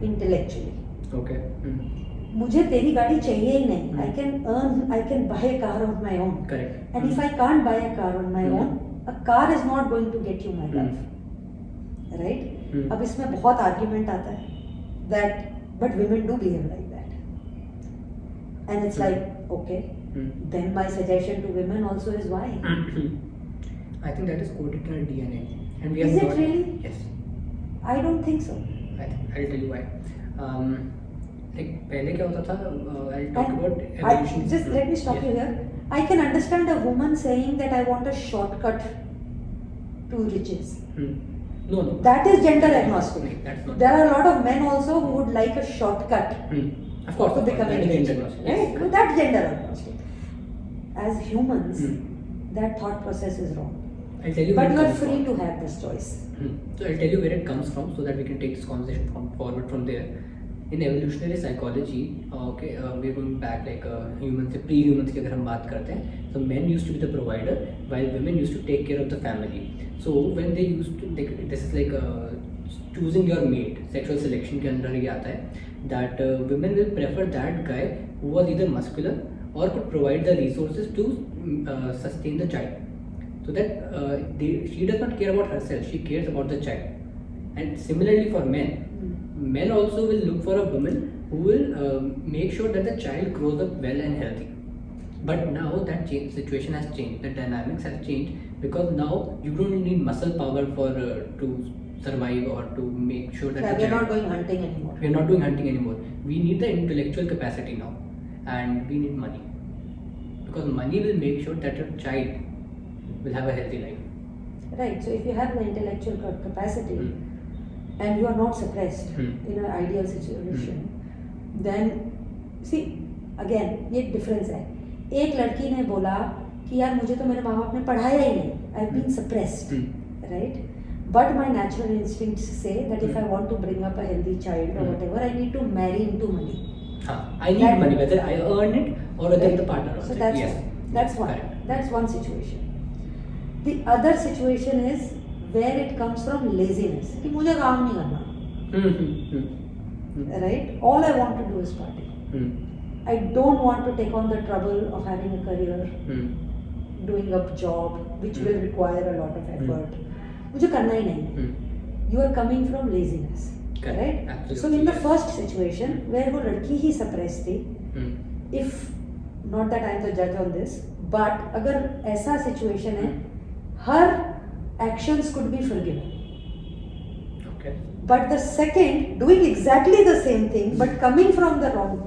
[SPEAKER 2] intellectually.
[SPEAKER 1] Okay.
[SPEAKER 2] मुझे तेरी गाड़ी चाहिए ही नहीं. I can buy a car on my own.
[SPEAKER 1] Correct.
[SPEAKER 2] And if I can't buy a car on my own, a car is not going to get you my love. Right? अब इसमें बहुत argument आता है that but women do behave like that. And it's like, okay, then my suggestion to women also is why?
[SPEAKER 1] I think that is coded in our DNA. And we
[SPEAKER 2] Is
[SPEAKER 1] have
[SPEAKER 2] it
[SPEAKER 1] not,
[SPEAKER 2] really?
[SPEAKER 1] Yes.
[SPEAKER 2] I don't think so.
[SPEAKER 1] I'll tell you why. Like पहले क्या होता था? I'll talk about evolution.
[SPEAKER 2] Just let me stop you here. I can understand a woman saying that I want a shortcut to riches.
[SPEAKER 1] No.
[SPEAKER 2] That is gender agnostic.
[SPEAKER 1] No, that's not.
[SPEAKER 2] There are a lot of men also who would like a shortcut
[SPEAKER 1] Of course.
[SPEAKER 2] to becoming
[SPEAKER 1] that is
[SPEAKER 2] rich.
[SPEAKER 1] gender agnostic.
[SPEAKER 2] Right?
[SPEAKER 1] Yes.
[SPEAKER 2] So that's gender agnostic. As humans, that thought process is wrong.
[SPEAKER 1] I'll tell you
[SPEAKER 2] But
[SPEAKER 1] where
[SPEAKER 2] you
[SPEAKER 1] it
[SPEAKER 2] are
[SPEAKER 1] comes
[SPEAKER 2] free
[SPEAKER 1] from.
[SPEAKER 2] to have this choice.
[SPEAKER 1] So I'll tell you where it comes from so that we can take this conversation forward from there. In evolutionary psychology, we're going back like humans से pre-humans की अगर हम बात करते हैं, so men used to be the provider while women used to take care of the family. So when they used to, this is like choosing your mate, sexual selection के अंदर ये आता है that women will prefer that guy who was either muscular or could provide the resources to sustain the child. So that she does not care about herself, she cares about the child. And similarly for men also will look for a woman who will make sure that the child grows up well and healthy. But now that situation has changed, the dynamics have changed, because now you don't need muscle power for to survive or to make sure that
[SPEAKER 2] we're not going hunting anymore.
[SPEAKER 1] We are not doing hunting anymore. We need the intellectual capacity now, and we need money, because money will make sure that your child will have a healthy life.
[SPEAKER 2] Right. So if you have the intellectual capacity and you are not suppressed in an ideal situation, then see again ये difference है. एक लड़की ने बोला कि यार मुझे तो मेरे माँ बाप ने पढ़ाया ही नहीं, I've been suppressed, right? But my natural instincts say that if I want to bring up a healthy child or whatever, I need to marry into money.
[SPEAKER 1] I need money, whether I earn it or whether the partner earns
[SPEAKER 2] So
[SPEAKER 1] it.
[SPEAKER 2] that's
[SPEAKER 1] Yes.
[SPEAKER 2] that's one.
[SPEAKER 1] Correct.
[SPEAKER 2] That's one situation. The other situation is where it comes from laziness. कि मुझे काम नहीं करना, right? All I want to do is party. I don't want to take on the trouble of having a career, doing a job which will require a lot of effort. मुझे करना ही नहीं. You are coming from laziness, right?
[SPEAKER 1] Absolutely.
[SPEAKER 2] So in the first situation where वो लड़की ही suppressed थी, if not that I am the judge on this, but अगर ऐसा situation है, her actions could be forgiven.
[SPEAKER 1] Okay.
[SPEAKER 2] But the second, doing exactly the same thing, but coming from the wrong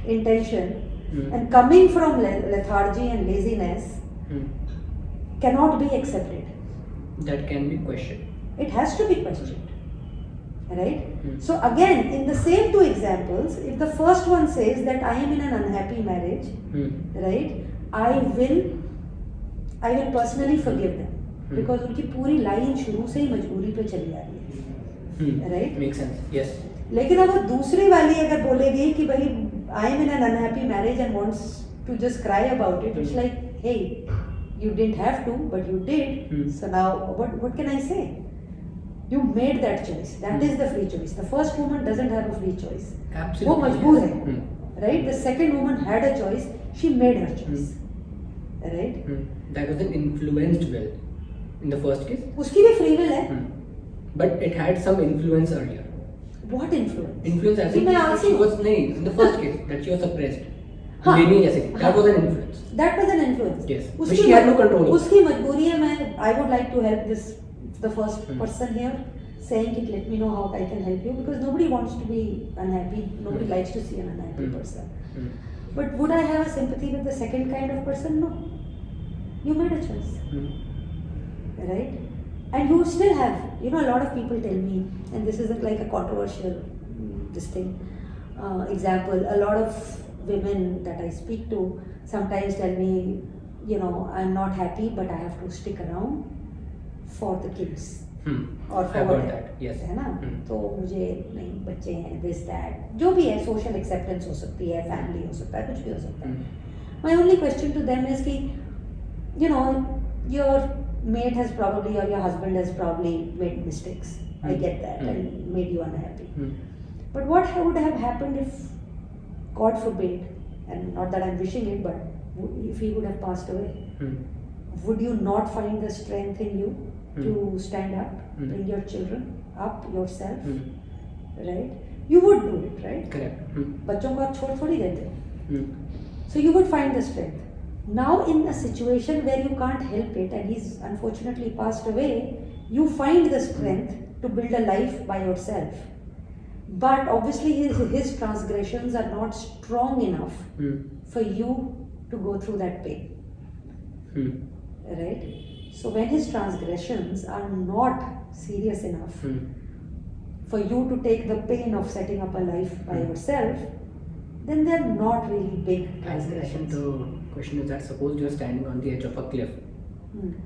[SPEAKER 2] intention and coming from lethargy and laziness, cannot be accepted.
[SPEAKER 1] That can be questioned.
[SPEAKER 2] It has to be questioned, right? So again, in the same two examples, if the first one says that I am in an unhappy marriage, right, I will personally forgive them, because उनकी पूरी line शुरू से ही मजबूरी पे चली आ रही है, right?
[SPEAKER 1] Makes sense. Yes.
[SPEAKER 2] लेकिन अब वो दूसरी वाली अगर बोलेगी कि भाई I am in an unhappy marriage and wants to just cry about it, it's like, hey, you didn't have to, but you did. So now, what can I say? You made that choice. That is the free choice. The first woman doesn't have a free choice.
[SPEAKER 1] Absolutely.
[SPEAKER 2] वो मजबूर है, right? The second woman had a choice. She made her choice, right?
[SPEAKER 1] That was an influenced will. In the first case.
[SPEAKER 2] उसकी भी free will है.
[SPEAKER 1] But it had some influence earlier.
[SPEAKER 2] What influence?
[SPEAKER 1] Influence as
[SPEAKER 2] See, मैं
[SPEAKER 1] in
[SPEAKER 2] आलसी
[SPEAKER 1] she
[SPEAKER 2] हूँ.
[SPEAKER 1] was नहीं in the first case that she was suppressed.
[SPEAKER 2] हाँ.
[SPEAKER 1] लेनी जैसे कि that was an influence.
[SPEAKER 2] That was an influence.
[SPEAKER 1] Yes. But she had no control over.
[SPEAKER 2] उसकी मजबूरी है. मैं I would like to help the first person here, saying it, let me know how I can help you, because nobody wants to be unhappy. Nobody likes to see an unhappy person. But would I have a sympathy with the second kind of person? No. You made a choice, right? And you still have, a lot of people tell me, and this is like a controversial example, a lot of women that I speak to sometimes tell me, I'm not happy, but I have to stick around for the kids. और
[SPEAKER 1] I've heard that. Yes.
[SPEAKER 2] है ना, तो मुझे नहीं बच्चे हैं, this that जो भी है, social acceptance हो सकती है, family हो सकता है, कुछ भी हो सकता है. My only question to them is कि your mate has probably, or your husband has probably made mistakes. I get that, and made you unhappy. But what would have happened if, God forbid, and not that I'm wishing it, but if he would have passed away? Would you not find the strength in you to stand up, bring your children up yourself, right? You would do it, right?
[SPEAKER 1] Correct.
[SPEAKER 2] बच्चों को आप छोड़ थोड़ी देते हो. So you would find the strength. Now in a situation where you can't help it and he's unfortunately passed away, you find the strength to build a life by yourself. But obviously his transgressions are not strong enough for you to go through that pain. Right? So when his transgressions are not serious enough for you to take the pain of setting up a life by yourself, then they are not really big transgressions.
[SPEAKER 1] The question is that suppose you are standing on the edge of a cliff,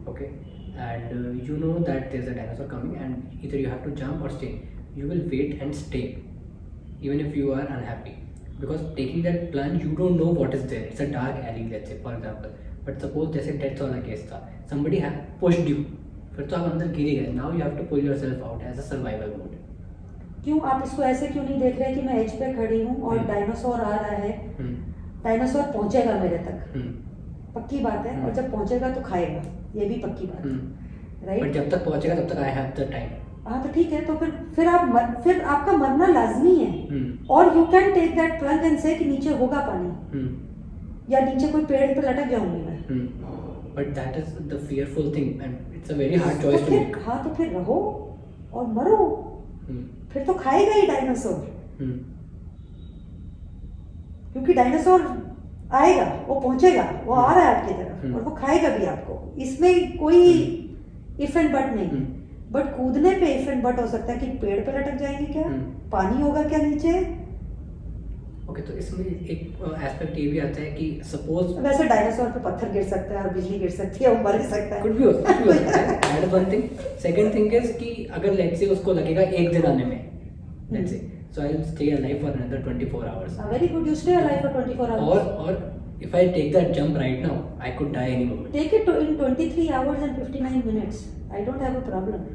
[SPEAKER 1] okay, and you know that there's a dinosaur coming, and either you have to jump or stay. You will wait and stay, even if you are unhappy, because taking that plunge, you don't know what is there. It's a dark alley, let's say, for example. But suppose जैसे death वाला case था, somebody have pushed you, फिर तो आप अंदर गिर ही गए. Now you have to pull yourself out as a survival mode.
[SPEAKER 2] क्यों आप इसको ऐसे क्यों नहीं देख रहे कि मैं एज पे खड़ी हूँ और डायनासोर आ रहा है डायनासोर पहुंचेगा मेरे तक,
[SPEAKER 1] हम्म,
[SPEAKER 2] पक्की बात है, और जब पहुंचेगा तो खाएगा, ये भी पक्की बात है,
[SPEAKER 1] बट
[SPEAKER 2] राइट?
[SPEAKER 1] जब तक पहुंचेगा तब तक आई हैव द टाइम.
[SPEAKER 2] हाँ तो ठीक है, तो फिर आपका मरना लाजमी है, और you can take that plug and से कि नीचे होगा पानी, या नीचे कोई पेड़ पे लटक जाऊंगी मैं.
[SPEAKER 1] But that is the fearful thing, and it's a very hard choice to make.
[SPEAKER 2] हाँ तो फिर रहो और मरो,
[SPEAKER 1] Hmm.
[SPEAKER 2] फिर तो खाएगा ही डायनासोर,
[SPEAKER 1] Hmm.
[SPEAKER 2] क्योंकि डायनासोर आएगा, वो पहुंचेगा, वो आ रहा है आपकी तरफ,
[SPEAKER 1] हम्म।
[SPEAKER 2] और वो खाएगा भी आपको, इसमें कोई इफ एंड बट नहीं.
[SPEAKER 1] हम्म।
[SPEAKER 2] बट कूदने पे इफ एंड बट हो सकता है कि पेड़ पे लटक जाएंगे क्या, पानी होगा क्या नीचे.
[SPEAKER 1] Okay, तो इसमें एक एस्पेक्ट ये भी आता है कि सपोज
[SPEAKER 2] वैसे डायनासोर पे पत्थर गिर सकता है और बिजली गिर सकती है, वो मर ही सकता है.
[SPEAKER 1] कुछ भी हो सकता है. That is one thing. Second thing is कि अगर लेट्स से उसको लगेगा एक दिन आने में, let's say, so I'll stay alive for another 24 hours.
[SPEAKER 2] Very good, you stay alive for 24 hours.
[SPEAKER 1] और if I take that jump right now, I could die any moment.
[SPEAKER 2] Take it in 23 hours and 59 minutes. I don't have a problem.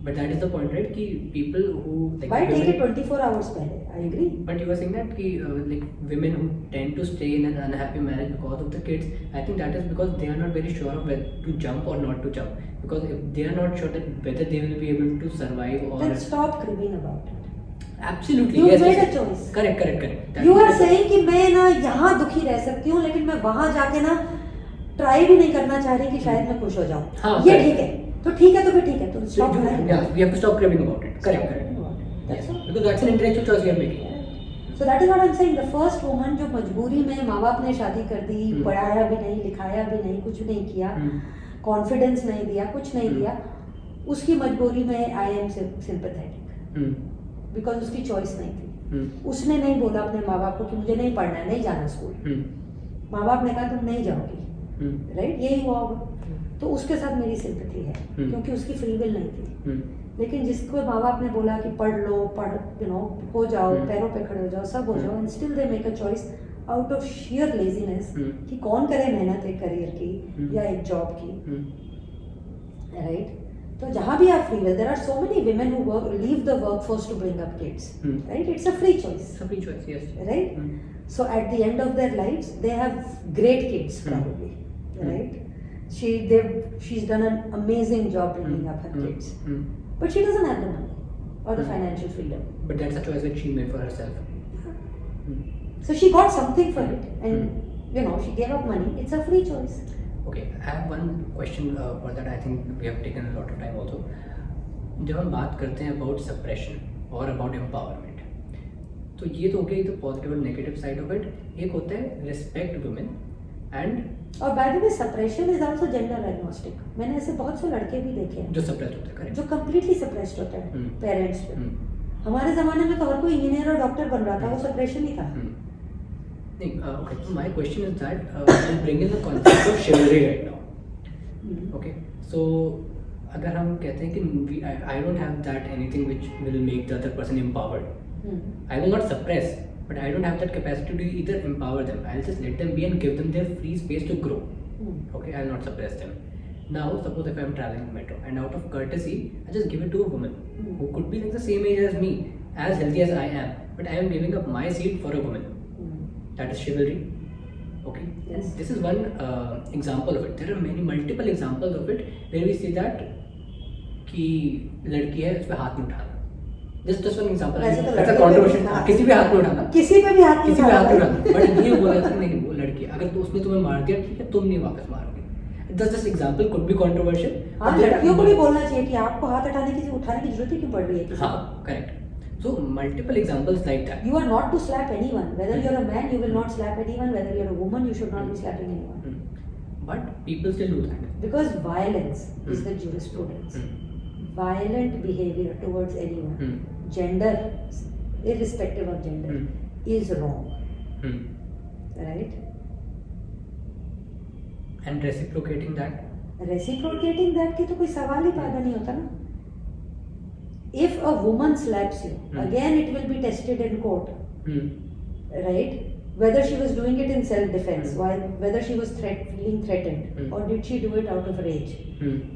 [SPEAKER 1] But that is the point, right? कि people who like
[SPEAKER 2] Why take
[SPEAKER 1] women-
[SPEAKER 2] it 24 hours पहले? I agree.
[SPEAKER 1] But you were saying that कि like women who tend to stay in an unhappy marriage because of the kids, I think that is because they are not very sure of whether to jump or not to jump. Because if they are not sure that whether they will be able to survive or
[SPEAKER 2] Then stop cribbing about it.
[SPEAKER 1] absolutely
[SPEAKER 2] You
[SPEAKER 1] yes,
[SPEAKER 2] made
[SPEAKER 1] yes,
[SPEAKER 2] a choice.
[SPEAKER 1] correct. That
[SPEAKER 2] You
[SPEAKER 1] is
[SPEAKER 2] are
[SPEAKER 1] the-
[SPEAKER 2] saying कि मैं ना यहाँ दुखी रह सकती हूँ, लेकिन मैं वहाँ जाके ना ट्राई भी नहीं करना चाह रही कि शायद मैं खुश हो जाऊँ.
[SPEAKER 1] हाँ,
[SPEAKER 2] ये
[SPEAKER 1] correct.
[SPEAKER 2] ठीक है, तो ठीक है, तो फिर ठीक है, तो
[SPEAKER 1] So
[SPEAKER 2] stop
[SPEAKER 1] you,
[SPEAKER 2] crying.
[SPEAKER 1] yeah, we have to stop cribbing about it. Correct.
[SPEAKER 2] That's
[SPEAKER 1] Yes,
[SPEAKER 2] all.
[SPEAKER 1] because that's an intellectual choice we are making.
[SPEAKER 2] So that is what I'm saying. The first woman जो मजबूरी में माँ बाप ने शादी कर दी, पढ़ाया भी नहीं, लिखाया भी नहीं, कुछ नहीं किया, कॉन्फिडेंस नहीं दिया, कुछ नहीं दिया, उसकी मजबूरी में आई एम सिंपैथेटिक, बिकॉज उसकी चॉइस नहीं थी. उसने नहीं बोला अपने माँ बाप को कि मुझे नहीं पढ़ना है, नहीं जाना स्कूल. माँ बाप ने कहा तुम नहीं जाओगी, राइट? यही हुआ होगा. तो उसके साथ मेरी सिंपैथी है, क्योंकि उसकी फ्री विल नहीं थी. लेकिन जिसको माँ बाप ने बोला कि पढ़ लो, हो जाओ, पैरों पे खड़े हो जाओ, सब हो जाओ, and still they make a choice out of shear laziness कि कौन करे मेहनत एक करियर की या एक जॉब की, राइट? तो जहाँ भी आप free will, there are so many women who work, leave the workforce to bring up kids, right? It's a free choice,
[SPEAKER 1] It's a free choice, yes.
[SPEAKER 2] right? So at the end of their lives, they have great kids probably, right? She's done an amazing job bringing up her kids, but she doesn't have the money or the financial freedom.
[SPEAKER 1] But that's a choice that she made for herself.
[SPEAKER 2] So she got something for it, and she gave up money. It's a free choice.
[SPEAKER 1] Okay, I have one question for that. I think we have taken a lot of time also. जब हम बात करते हैं about suppression और about empowerment, तो ये तो हो गई तो पॉजिटिव और नेगेटिव साइड ऑफ इट. एक होता है respect women and
[SPEAKER 2] और by the way, suppression is also gender agnostic. मैंने ऐसे बहुत से लड़के भी देखे हैं
[SPEAKER 1] जो suppressed होते हैं, correct?
[SPEAKER 2] जो completely suppressed होते हैं पेरेंट्स पे. हमारे जमाने में तो हर कोई इंजीनियर और डॉक्टर बन रहा था, वो suppression ही था.
[SPEAKER 1] नहीं, okay. So my question is that we'll bring in the concept of chivalry right now. Okay, so अगर हम कहते हैं कि I don't have that anything which will make the other person empowered. I will not suppress, but I don't have that capacity to either empower them. I'll just let them be and give them their free space to grow. Okay, I'll not suppress them. Now, suppose if I'm traveling in metro and out of courtesy, I just give it to a woman who could be like the same age as me, as healthy as I am, but I am giving up my seat for a woman. That is chivalry. Okay.
[SPEAKER 2] Yes.
[SPEAKER 1] This is one example of it. There are multiple examples of it where we see that कि लड़की है उस पे हाथ नहीं उठाना. Just one example.
[SPEAKER 2] वैसे तो
[SPEAKER 1] That's a
[SPEAKER 2] लड़के
[SPEAKER 1] controversial.
[SPEAKER 2] पे भी हाथ-
[SPEAKER 1] किसी भी हाथ नहीं उठाना.
[SPEAKER 2] किसी पे भी हाथ नहीं
[SPEAKER 1] किसी भी हाथ नहीं
[SPEAKER 2] उठाना.
[SPEAKER 1] उठाना. But ये बोला था नहीं वो लड़की अगर तो उसने तुम्हें मार दिया ठीक है तुम नहीं वापस मारोगे. This example could be controversial.
[SPEAKER 2] हाँ,
[SPEAKER 1] but there are-
[SPEAKER 2] लड़कियों को भी बोलना चाहिए कि आपको हाथ उठाने की जरूरत ही क्यों पड़ रही है किसी
[SPEAKER 1] हाँ, correct. So multiple examples like that.
[SPEAKER 2] You are not to slap anyone. Whether you're a man, you will not slap anyone. Whether you're a woman, you should not be slapping anyone.
[SPEAKER 1] But people still do that.
[SPEAKER 2] Because violence is the jurisprudence. Violent behavior towards anyone, gender, irrespective of gender, is wrong. Right?
[SPEAKER 1] And reciprocating that.
[SPEAKER 2] Reciprocating that की तो कोई सवाल ही पैदा नहीं होता ना. If a woman slaps you, again it will be tested in court, right? Whether she was doing it in self-defense, whether she was feeling threatened, or did she do it out of rage.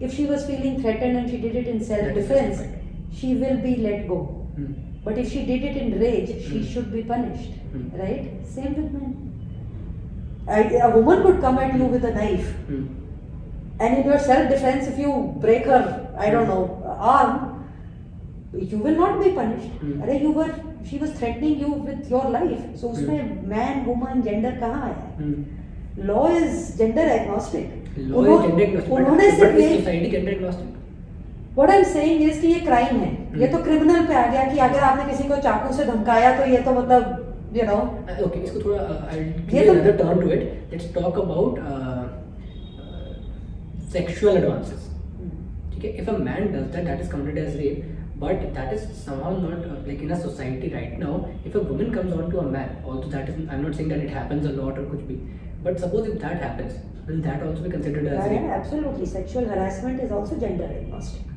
[SPEAKER 2] If she was feeling threatened and she did it in self-defense, she will be let go. But if she did it in rage, she should be punished,
[SPEAKER 1] Hmm.
[SPEAKER 2] right? Same with men. A woman could come at you with a knife, and in your self-defense, if you break her, I don't know, arm, you will not be punished. अरे she was threatening you with your life. So उसमें man, woman, gender कहाँ आया? Law is gender agnostic.
[SPEAKER 1] Law is gender agnostic.
[SPEAKER 2] उन्होंने
[SPEAKER 1] But
[SPEAKER 2] सिर्फ
[SPEAKER 1] is
[SPEAKER 2] ये
[SPEAKER 1] society gender agnostic?
[SPEAKER 2] What I'm saying is कि ये crime है, ये तो क्रिमिनल पे आ गया कि अगर आपने किसी को चाकू से धमकाया तो ये तो मतलब you know.
[SPEAKER 1] Okay, इसको थोड़ा I'll
[SPEAKER 2] ये
[SPEAKER 1] give
[SPEAKER 2] तो-
[SPEAKER 1] another turn to it. Let's talk about sexual advances. ठीक है, if a man does that, that is committed as rape. But that is somehow not like in a society right now. If a woman comes on to a man, also that is, I'm not saying that it happens a lot or कुछ भी. But suppose if that happens, will that also be considered as rape?
[SPEAKER 2] Yeah, absolutely. Sexual harassment is also gender agnostic.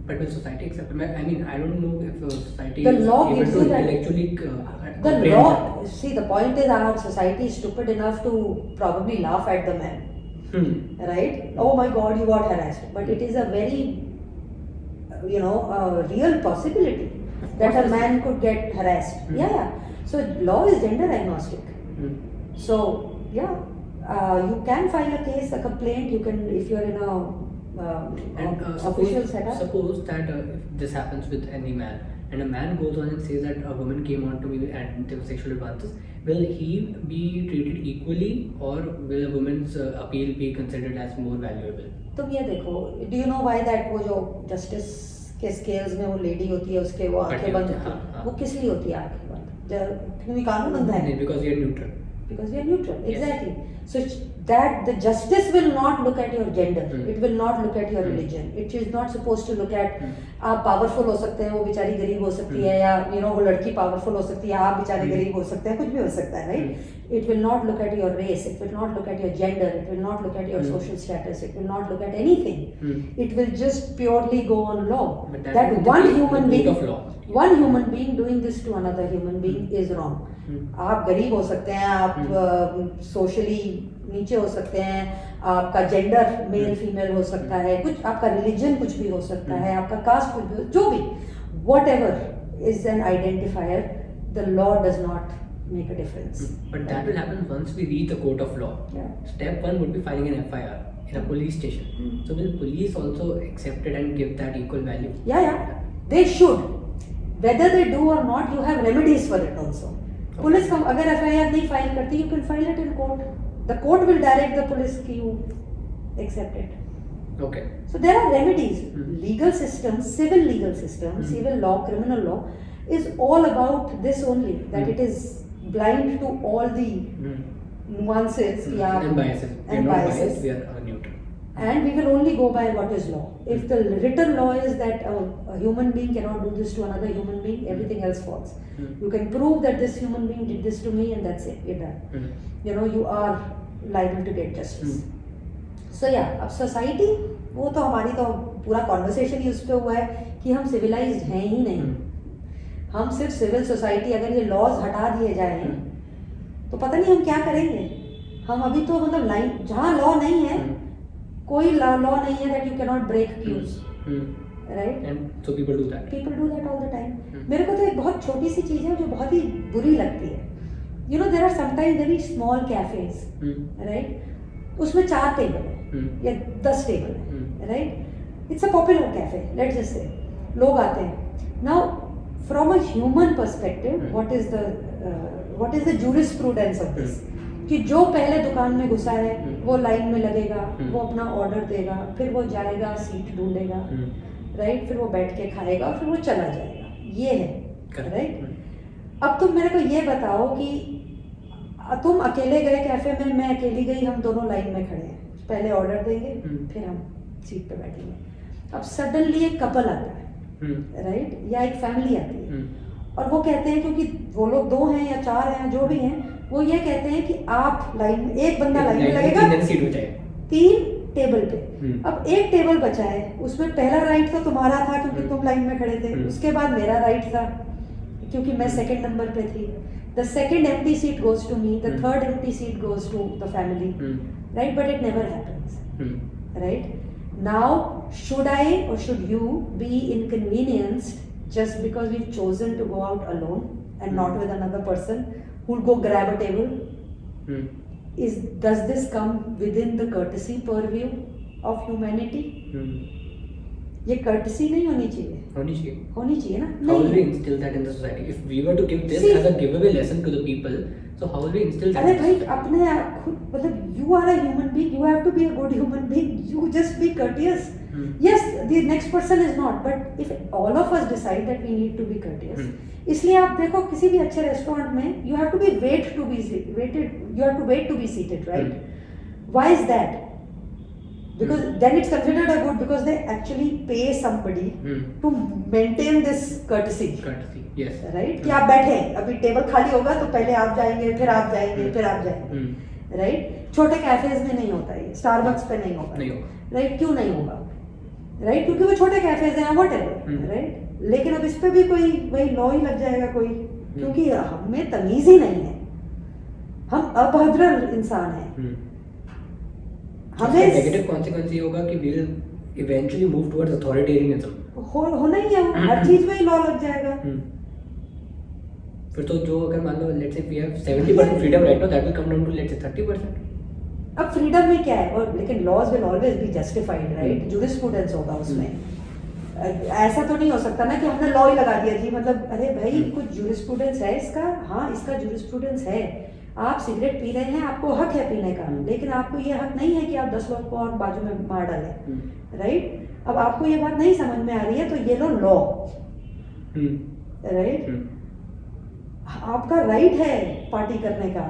[SPEAKER 1] But will society accept it? I mean, I don't know if society
[SPEAKER 2] The
[SPEAKER 1] is
[SPEAKER 2] law
[SPEAKER 1] able
[SPEAKER 2] gives
[SPEAKER 1] to
[SPEAKER 2] you that-
[SPEAKER 1] intellectually
[SPEAKER 2] The
[SPEAKER 1] comprehend
[SPEAKER 2] law,
[SPEAKER 1] that.
[SPEAKER 2] see, the point is our society is stupid enough to probably laugh at the man, right? Oh my God, you got harassed. But it is a very, a real possibility that a man could get harassed. Yeah. So law is gender agnostic. So yeah, you can file a case, a complaint. You can, if you're in a
[SPEAKER 1] And
[SPEAKER 2] official setup.
[SPEAKER 1] suppose that if this happens with any man, and a man goes on and says that a woman came on to me and there were sexual advances, will he be treated equally, or will a woman's appeal be considered as more valuable?
[SPEAKER 2] तुम ये देखो, do you know why that वो जो justice के scales में वो lady होती है उसके वो आंखें बंद होती है, वो किस लिए होती है आंखें बंद? क्योंकि कानून अंधा है.
[SPEAKER 1] Because we are neutral.
[SPEAKER 2] Because we are neutral,
[SPEAKER 1] Yes.
[SPEAKER 2] exactly. So that the justice will not look at your gender, it will not look at your
[SPEAKER 1] Hmm.
[SPEAKER 2] religion. It is not supposed to look at आप powerful हो सकते हैं, वो बेचारी गरीब हो सकती है, या वो लड़की powerful हो सकती है, आप बेचारे गरीब हो सकते हैं, कुछ भी हो सकता है, right? It will not look at your race, it will not look at your gender, it will not look at your social status, it will not look at anything. It will just purely go on law.
[SPEAKER 1] But that
[SPEAKER 2] That
[SPEAKER 1] is
[SPEAKER 2] one
[SPEAKER 1] the
[SPEAKER 2] human
[SPEAKER 1] code
[SPEAKER 2] being,
[SPEAKER 1] of law.
[SPEAKER 2] one human being doing this to another human being is wrong. आप गरीब हो सकते हैं, आप socially नीचे हो सकते हैं, आपका जेंडर मेल फीमेल हो सकता है, कुछ आपका रिलीजन कुछ भी हो सकता है, आपका कास्ट कुछ भी, जो भी, whatever is an identifier, the law does not make a difference.
[SPEAKER 1] But that will happen once we reach the court of law.
[SPEAKER 2] Yeah.
[SPEAKER 1] Step one would be filing an FIR in a police station. So will police also accept it and give that equal value?
[SPEAKER 2] Yeah, they should. Whether they do or not, you have remedies for it also. Police का अगर FIR नहीं file करती, you can file it in court. The court will direct the police कि you accept it.
[SPEAKER 1] Okay.
[SPEAKER 2] So there are remedies. Legal system, civil legal system, civil law, criminal law is all about this only. That it is blind to all the nuances
[SPEAKER 1] And biases. We are
[SPEAKER 2] and
[SPEAKER 1] not
[SPEAKER 2] biases.
[SPEAKER 1] biased, we are neutral.
[SPEAKER 2] And we will only go by what is law. If the written law is that a human being cannot do this to another human being, everything else falls. You can prove that this human being did this to me, and that's it. You're done. You are liable to get justice. So yeah, अब society, वो तो हमारी तो पूरा conversation ही उस पे हुआ है कि हम civilized हैं ही नहीं. हम सिर्फ civil society, अगर ये laws हटा दिए जाएं तो पता नहीं हम क्या करेंगे. हम अभी तो मतलब लाइन जहाँ law नहीं है, कोई law नहीं है that you cannot break cues, right?
[SPEAKER 1] And so people do that.
[SPEAKER 2] People do that all the time. मेरे को तो एक बहुत छोटी सी चीज़ है जो बहुत ही बुरी लगती है. There are sometimes very small cafes, right? उसमें 4 टेबल है या 10 टेबल है, right? It's a popular cafe, let's just say. लोग आते हैं. Now, from a human perspective, what is the jurisprudence of this? कि जो पहले दुकान में घुसा है वो लाइन में लगेगा, वो अपना ऑर्डर देगा, फिर वो जाएगा सीट ढूंढेगा, राइट, फिर वो बैठ के खाएगा और फिर वो चला जाएगा. ये है, राइट. अब तुम मेरे को ये बताओ कि तुम अकेले गए कैफे में, मैं अकेली गई, हम दोनों लाइन में खड़े हैं, पहले ऑर्डर देंगे, फिर हम सीट पे बैठेंगे. अब सडनली एक कपल आता है, राइट, या एक फैमिली आती है, और वो कहते हैं, क्योंकि वो लोग 2 हैं या 4 हैं, जो भी हैं, वो ये कहते हैं कि आप लाइन में, एक बंदा लाइन में लगेगा 3 टेबल पे. अब एक टेबल बचा है, उसमें पहला राइट तो तुम्हारा था क्योंकि तुम लाइन में खड़े थे, उसके बाद मेरा राइट था क्योंकि मैं सेकंड नंबर पे थी. The second empty seat goes to me, the third empty seat goes to the family, right? But it never happens, right? Now, should I or should you be inconvenienced just because we've chosen to go out alone and not with another person who'll go grab a table, does this come within the courtesy purview of humanity? ये courtesy नहीं होनी चाहिए ना?
[SPEAKER 1] How will we instill that in the society? If we were to give this as a giveaway lesson to the people, so how will we instill that?
[SPEAKER 2] अरे भाई अपने आप खुद मतलब you are a human being, you have to be a good human being, you just be courteous. Yes, the next person is not, but if all of us decide that we need to be courteous, इसलिए आप देखो किसी भी अच्छे restaurant में you have to wait to be seated, right? Why is that? Because then it's considered a good because they actually pay somebody to maintain this courtesy.
[SPEAKER 1] Yes.
[SPEAKER 2] Right? कि आप बैठे अभी टेबल खाली होगा तो पहले आप जाएंगे फिर आप जाएंगे राइट? छोटे कैफेज में नहीं होता ये, स्टारबक्स पे नहीं होगा राइट? क्यों नहीं होगा राइट? क्योंकि वो छोटे कैफेज हैं व्हाटएवर राइट? लेकिन अब इस पे भी कोई वही लॉ ही लग जाएगा कोई, क्योंकि हमें तमीज ही नहीं है, हम अभद्र इंसान हैं। हमें
[SPEAKER 1] नेगेटिव कॉन्सिक्वेंस ये होगा कि we will eventually move towards authoritarianism.
[SPEAKER 2] होना ही है, हर चीज में ही लॉ लग जाएगा।
[SPEAKER 1] फिर तो जो अगर मान लो let's say we have 70% freedom right now, that will come down to let's say 30%।
[SPEAKER 2] अब फ्रीडम में क्या है, और लेकिन laws will always be justified right? Jurisprudence होगा उसमें। ऐसा तो नहीं हो सकता ना कि हमने लॉ ही लगा दिया जी, मतलब अरे भाई कुछ जूरिस्प्रूडेंस है इसका, हाँ इसका जूरिस्प्रूडेंस है। आप सिगरेट पी रहे हैं, आपको हक है पीने का, लेकिन आपको ये हक नहीं है कि आप 10 लोग को और बाजू में मार डालें राइट? अब आपको ये बात नहीं समझ में आ रही है तो ये लो लॉ राइट? आपका राइट है पार्टी करने का,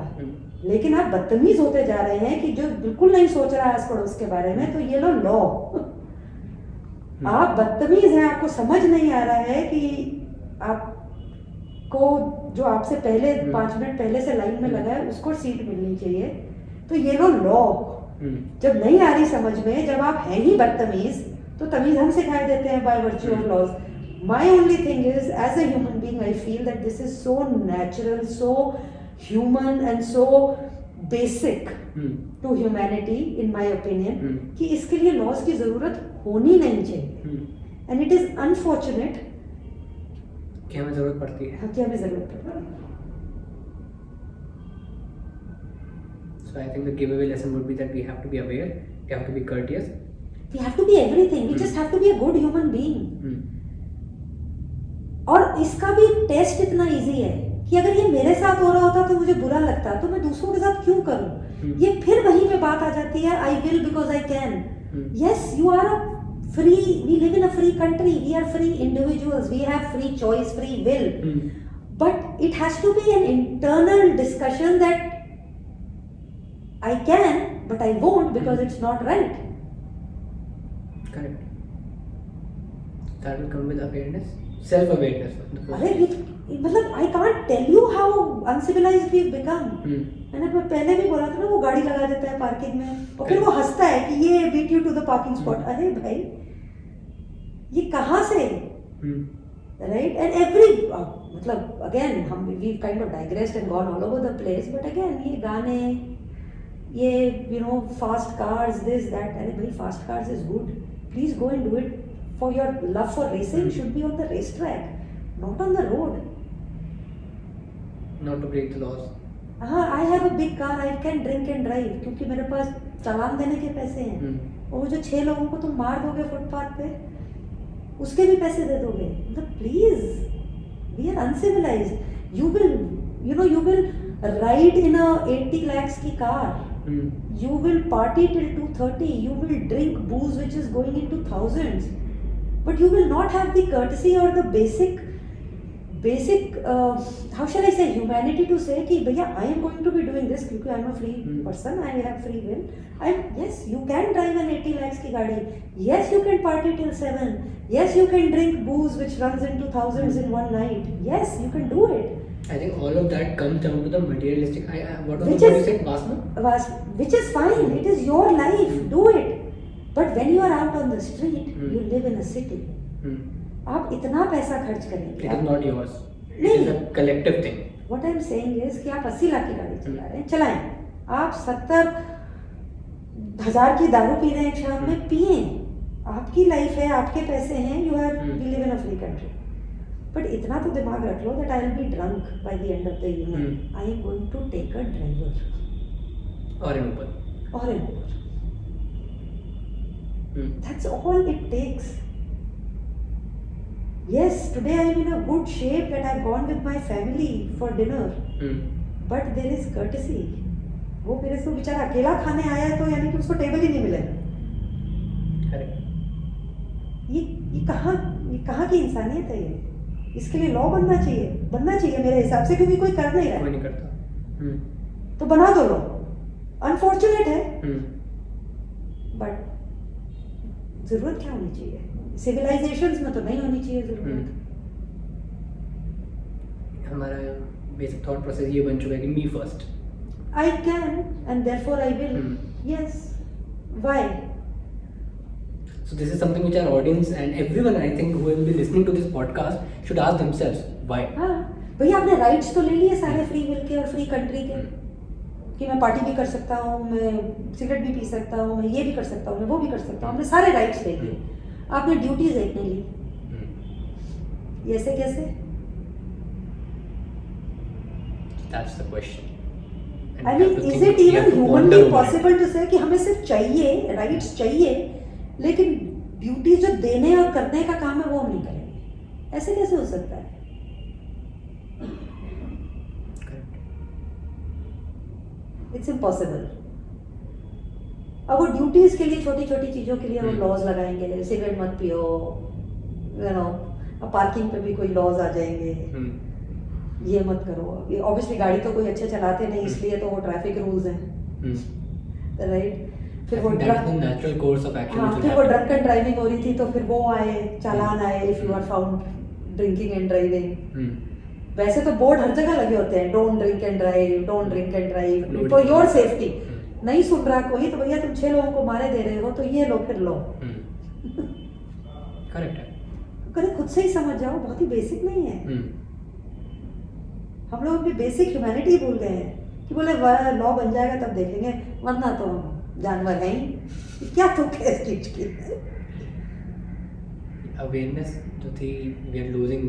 [SPEAKER 2] लेकिन आप बदतमीज होते जा रहे हैं कि जो बिल्कुल नहीं सोच रहा है आस पड़ोस के बारे में, तो ये लो लॉ। आप बदतमीज हैं, आपको समझ नहीं आ रहा है कि आपको जो आपसे पहले 5 मिनट पहले से लाइन में लगा है उसको सीट मिलनी चाहिए, तो ये लो लॉ। जब नहीं आ रही समझ में, जब आप हैं ही बदतमीज, तो तमीज हम सिखाई देते हैं by virtue of laws. My only thing is, as a human being, I feel that this is so natural, so human and so basic to humanity, in my opinion, कि इसके लिए laws की जरूरत होनी नहीं चाहिए। And it is unfortunate
[SPEAKER 1] कि हमें जरूरत पड़ती है।
[SPEAKER 2] हाँ, कि हमें जरूरत पड़ती है।
[SPEAKER 1] So I think the giveaway lesson would be that we have to be aware, we have to be courteous,
[SPEAKER 2] we have to be everything, we just have to be a good human being। और इसका भी test इतना easy है कि अगर ये मेरे साथ हो रहा होता तो मुझे बुरा लगता, तो मैं दूसरों के साथ क्यों करूं? ये फिर वहीं पे बात आ जाती है, I will because I can. Yes, you are a free, we live in a free country, we are free individuals, we have free choice, free will, but it has to be an internal discussion that I can but I won't because it's not right.
[SPEAKER 1] correct, that will come with awareness, self awareness।
[SPEAKER 2] अरे मतलब I can't tell you how uncivilised we become. मैंने पहले भी बोला था ना, वो गाड़ी लगा देता है पार्किंग में और फिर वो हंसता है कि ये beat you to the parking spot. अरे भाई ये कहाँ से राइट? एंड एवरी मतलब अगेन हम we kind of digressed and gone all over the place, but again ये गाने, ये you know fast cars, this that. अरे भाई fast cars is good, please go and do it for your love for racing should be on the racetrack, not on the road,
[SPEAKER 1] not to break the laws।
[SPEAKER 2] हाँ, I have a big car, I can drink and drive क्योंकि मेरे पास चालान देने के पैसे हैं। और जो 6 लोगों को तुम मार दोगे फुटपाथ पे, उसके भी पैसे दे दोगे। मतलब please, we are uncivilized। You will ride in a 80 lakhs की car, you will party till 2:30, you will drink booze which is going into thousands, but you will not have the courtesy or the basic how shall I say humanity to say कि भैया I am going to be doing this क्योंकि I am a free person, I have free will, yes you can drive an 80 lakhs की गाड़ी, yes you can party till 7, yes you can drink booze which runs into thousands in one night, yes you can do it।
[SPEAKER 1] I think all of that comes down to the materialistic, what was the word you said, Vasna?
[SPEAKER 2] Which is fine, it is your life, do it, but when you are out on the street, you live in a city, आप इतना पैसा खर्च करेंगे,
[SPEAKER 1] it is not yours,
[SPEAKER 2] नहीं,
[SPEAKER 1] it is a collective thing।
[SPEAKER 2] What I am saying is कि आप 80 लाख की गाड़ी चला रहे हैं, चलाएं। आप 70,000 की दारू पी रहे हैं एक शाम में, पिए, आपकी लाइफ है, आपके पैसे हैं, you have, we live in a free country. But इतना तो दिमाग रख लो that I will be drunk by the end of the evening. I am going to take a driver
[SPEAKER 1] or an Uber.
[SPEAKER 2] or an Uber. That's all it takes. Yes, today I am in a good shape that I've gone with my family for dinner. But there is courtesy. वो मेरे से बेचारा अकेला खाने आया है तो यानी कि उसको टेबल ही नहीं मिलेगा.
[SPEAKER 1] Correct.
[SPEAKER 2] ये कहाँ की इंसानियत है ये? इसके लिए लॉ बनना चाहिए मेरे हिसाब से, क्योंकि कोई कर नहीं रहा.
[SPEAKER 1] कोई नहीं करता.
[SPEAKER 2] तो बना दो लो. अनफॉर्चुनेट है, बट जरूरत क्या होनी चाहिए? सिविलाइजेशंस में तो नहीं होनी चाहिए जरूरत.
[SPEAKER 1] हमारा बेसिक थॉट प्रोसेस ये बन चुका है कि मी first.
[SPEAKER 2] I can and therefore I will. Yes. Why?
[SPEAKER 1] So this is something which our audience and everyone, I think, who will be listening to this podcast should ask themselves why.
[SPEAKER 2] हाँ भैया, आपने rights तो ले लिए सारे free will के और free country के, कि मैं पार्टी भी कर सकता हूँ, मैं सिगरेट भी पी सकता हूँ, मैं ये भी कर सकता हूँ, मैं वो भी कर सकता हूँ. आपने सारे राइट्स ले लिए, आपने ड्यूटीज एक नहीं ली. ऐसे कैसे?
[SPEAKER 1] That's the question.
[SPEAKER 2] I mean, is it even humanly possible to say कि हमें सिर्फ चाहिए, राइट्स चाहिए, लेकिन ड्यूटी जो देने और करने का काम है वो हम नहीं करेंगे? ऐसे कैसे हो सकता है? It's impossible. अब वो ड्यूटीज के लिए छोटी छोटी चीजों के लिए वो लॉज लगाएंगे, सिगरेट मत पियो, यू नो, अब पार्किंग पे भी कोई लॉज आ जाएंगे, ये मत करो. ऑब्वियसली गाड़ी तो कोई अच्छे चलाते नहीं, इसलिए तो वो ट्रैफिक रूल्स हैं, राइट. फिर वो
[SPEAKER 1] नेचुरल कोर्स ऑफ एक्शन.
[SPEAKER 2] फिर वो ड्रंक एंड ड्राइविंग हो रही थी तो फिर वो आए, चालान आए if you are found drinking and driving. वैसे तो बोर्ड हर जगह लगे होते हैं, don't drink and drive, don't drink and drive for your safety. नहीं सुन रहा कोई तो भैया तुम 6 लोगों को मारे दे रहे हो तो ये लो, फिर लो.
[SPEAKER 1] करेक्ट है.
[SPEAKER 2] करें खुद से ही समझ जाओ, बहुत ही बेसिक नहीं है. हम लोग अपनी बेसिक ह्यूमैनिटी भूल गए हैं कि बोले लॉ बन जाएगा तब देखेंगे, वरना तो जानवर है ही. क्या तुक है इस चीज की?
[SPEAKER 1] अवेयरनेस जो थी, we are losing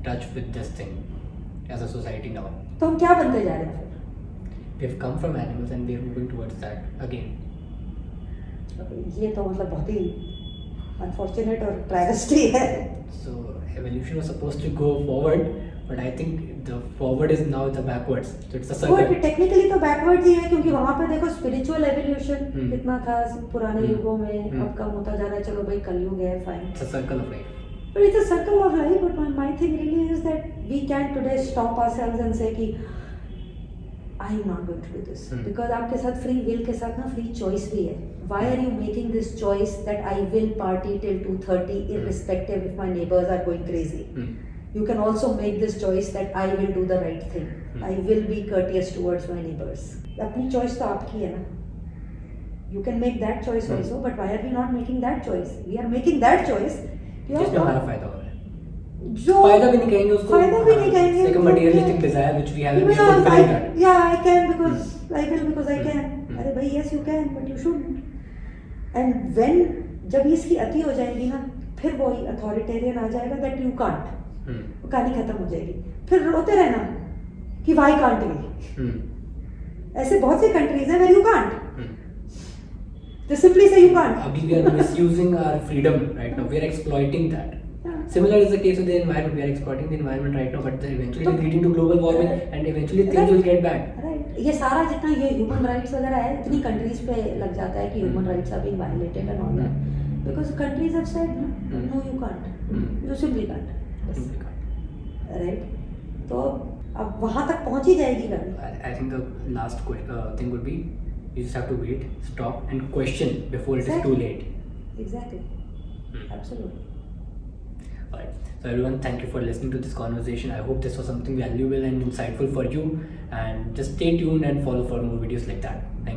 [SPEAKER 1] touch with this thing as a society now.
[SPEAKER 2] तो हम क्या बनते जा रहे हैं?
[SPEAKER 1] We have come from animals and we are moving towards that again.
[SPEAKER 2] ये तो मतलब बहुत ही अनफॉर्चुनेट और ट्रैजेडी है.
[SPEAKER 1] So evolution was supposed to go forward, but I think the forward is now the backwards. So it's a circle.
[SPEAKER 2] Technically तो backward ही है, क्योंकि वहाँ पे देखो स्पिरिचुअल एवोल्यूशन कितना था पुराने युगों में, अब कम होता जा रहा है. चलो भाई कलयुग है, fine.
[SPEAKER 1] It's a circle of life.
[SPEAKER 2] But it's a circle of life. But my thing really is that we can today stop ourselves and say कि I am not going to do this because आपके साथ free will के साथ ना free choice भी है. Why are you making this choice that I will party till 2:30 irrespective if my neighbors are going crazy? You can also make this choice that I will do the right thing. I will be courteous towards my neighbors. अपनी choice तो आपकी है ना. You can make that choice also, but why are we not making that choice? We are making that choice.
[SPEAKER 1] जिसमें हमारा फायदा हो रहा है.
[SPEAKER 2] जो
[SPEAKER 1] फायदा भी नहीं कहेंगे उसको.
[SPEAKER 2] फायदा भी नहीं कहेंगे.
[SPEAKER 1] Like a materialistic desire which we have. We are fulfilling that.
[SPEAKER 2] Yeah, I can because I will because I can. अरे भाई yes you can, but you shouldn't. And when जब इसकी अति हो जाएगी ना, फिर वही अथॉरिटेरियन आ जाएगा that you can't. वो कहानी खत्म हो जाएगी. फिर रोते रहना कि why can't we? ऐसे बहुत सी कंट्रीज हैं where you can't. They simply say you can't.
[SPEAKER 1] अभी we are misusing our freedom right now. We are exploiting that. Similar is the case with the environment. We are exploiting the environment right now, but eventually it is leading to global warming, and eventually things will get bad.
[SPEAKER 2] Right. ये सारा जितना ये human rights वगैरह है, इतनी countries पे लग जाता है कि human rights are being violated and all that, because countries have said no you can't, you simply can't. Right. तो अब वहाँ तक पहुँच ही जाएगी गाड़ी.
[SPEAKER 1] I think the last thing would be you just have to wait, stop, and question before it is too late.
[SPEAKER 2] Exactly. Absolutely.
[SPEAKER 1] Alright. So everyone, thank you for listening to this conversation. I hope this was something valuable and insightful for you. And just stay tuned and follow for more videos like that. Thank you.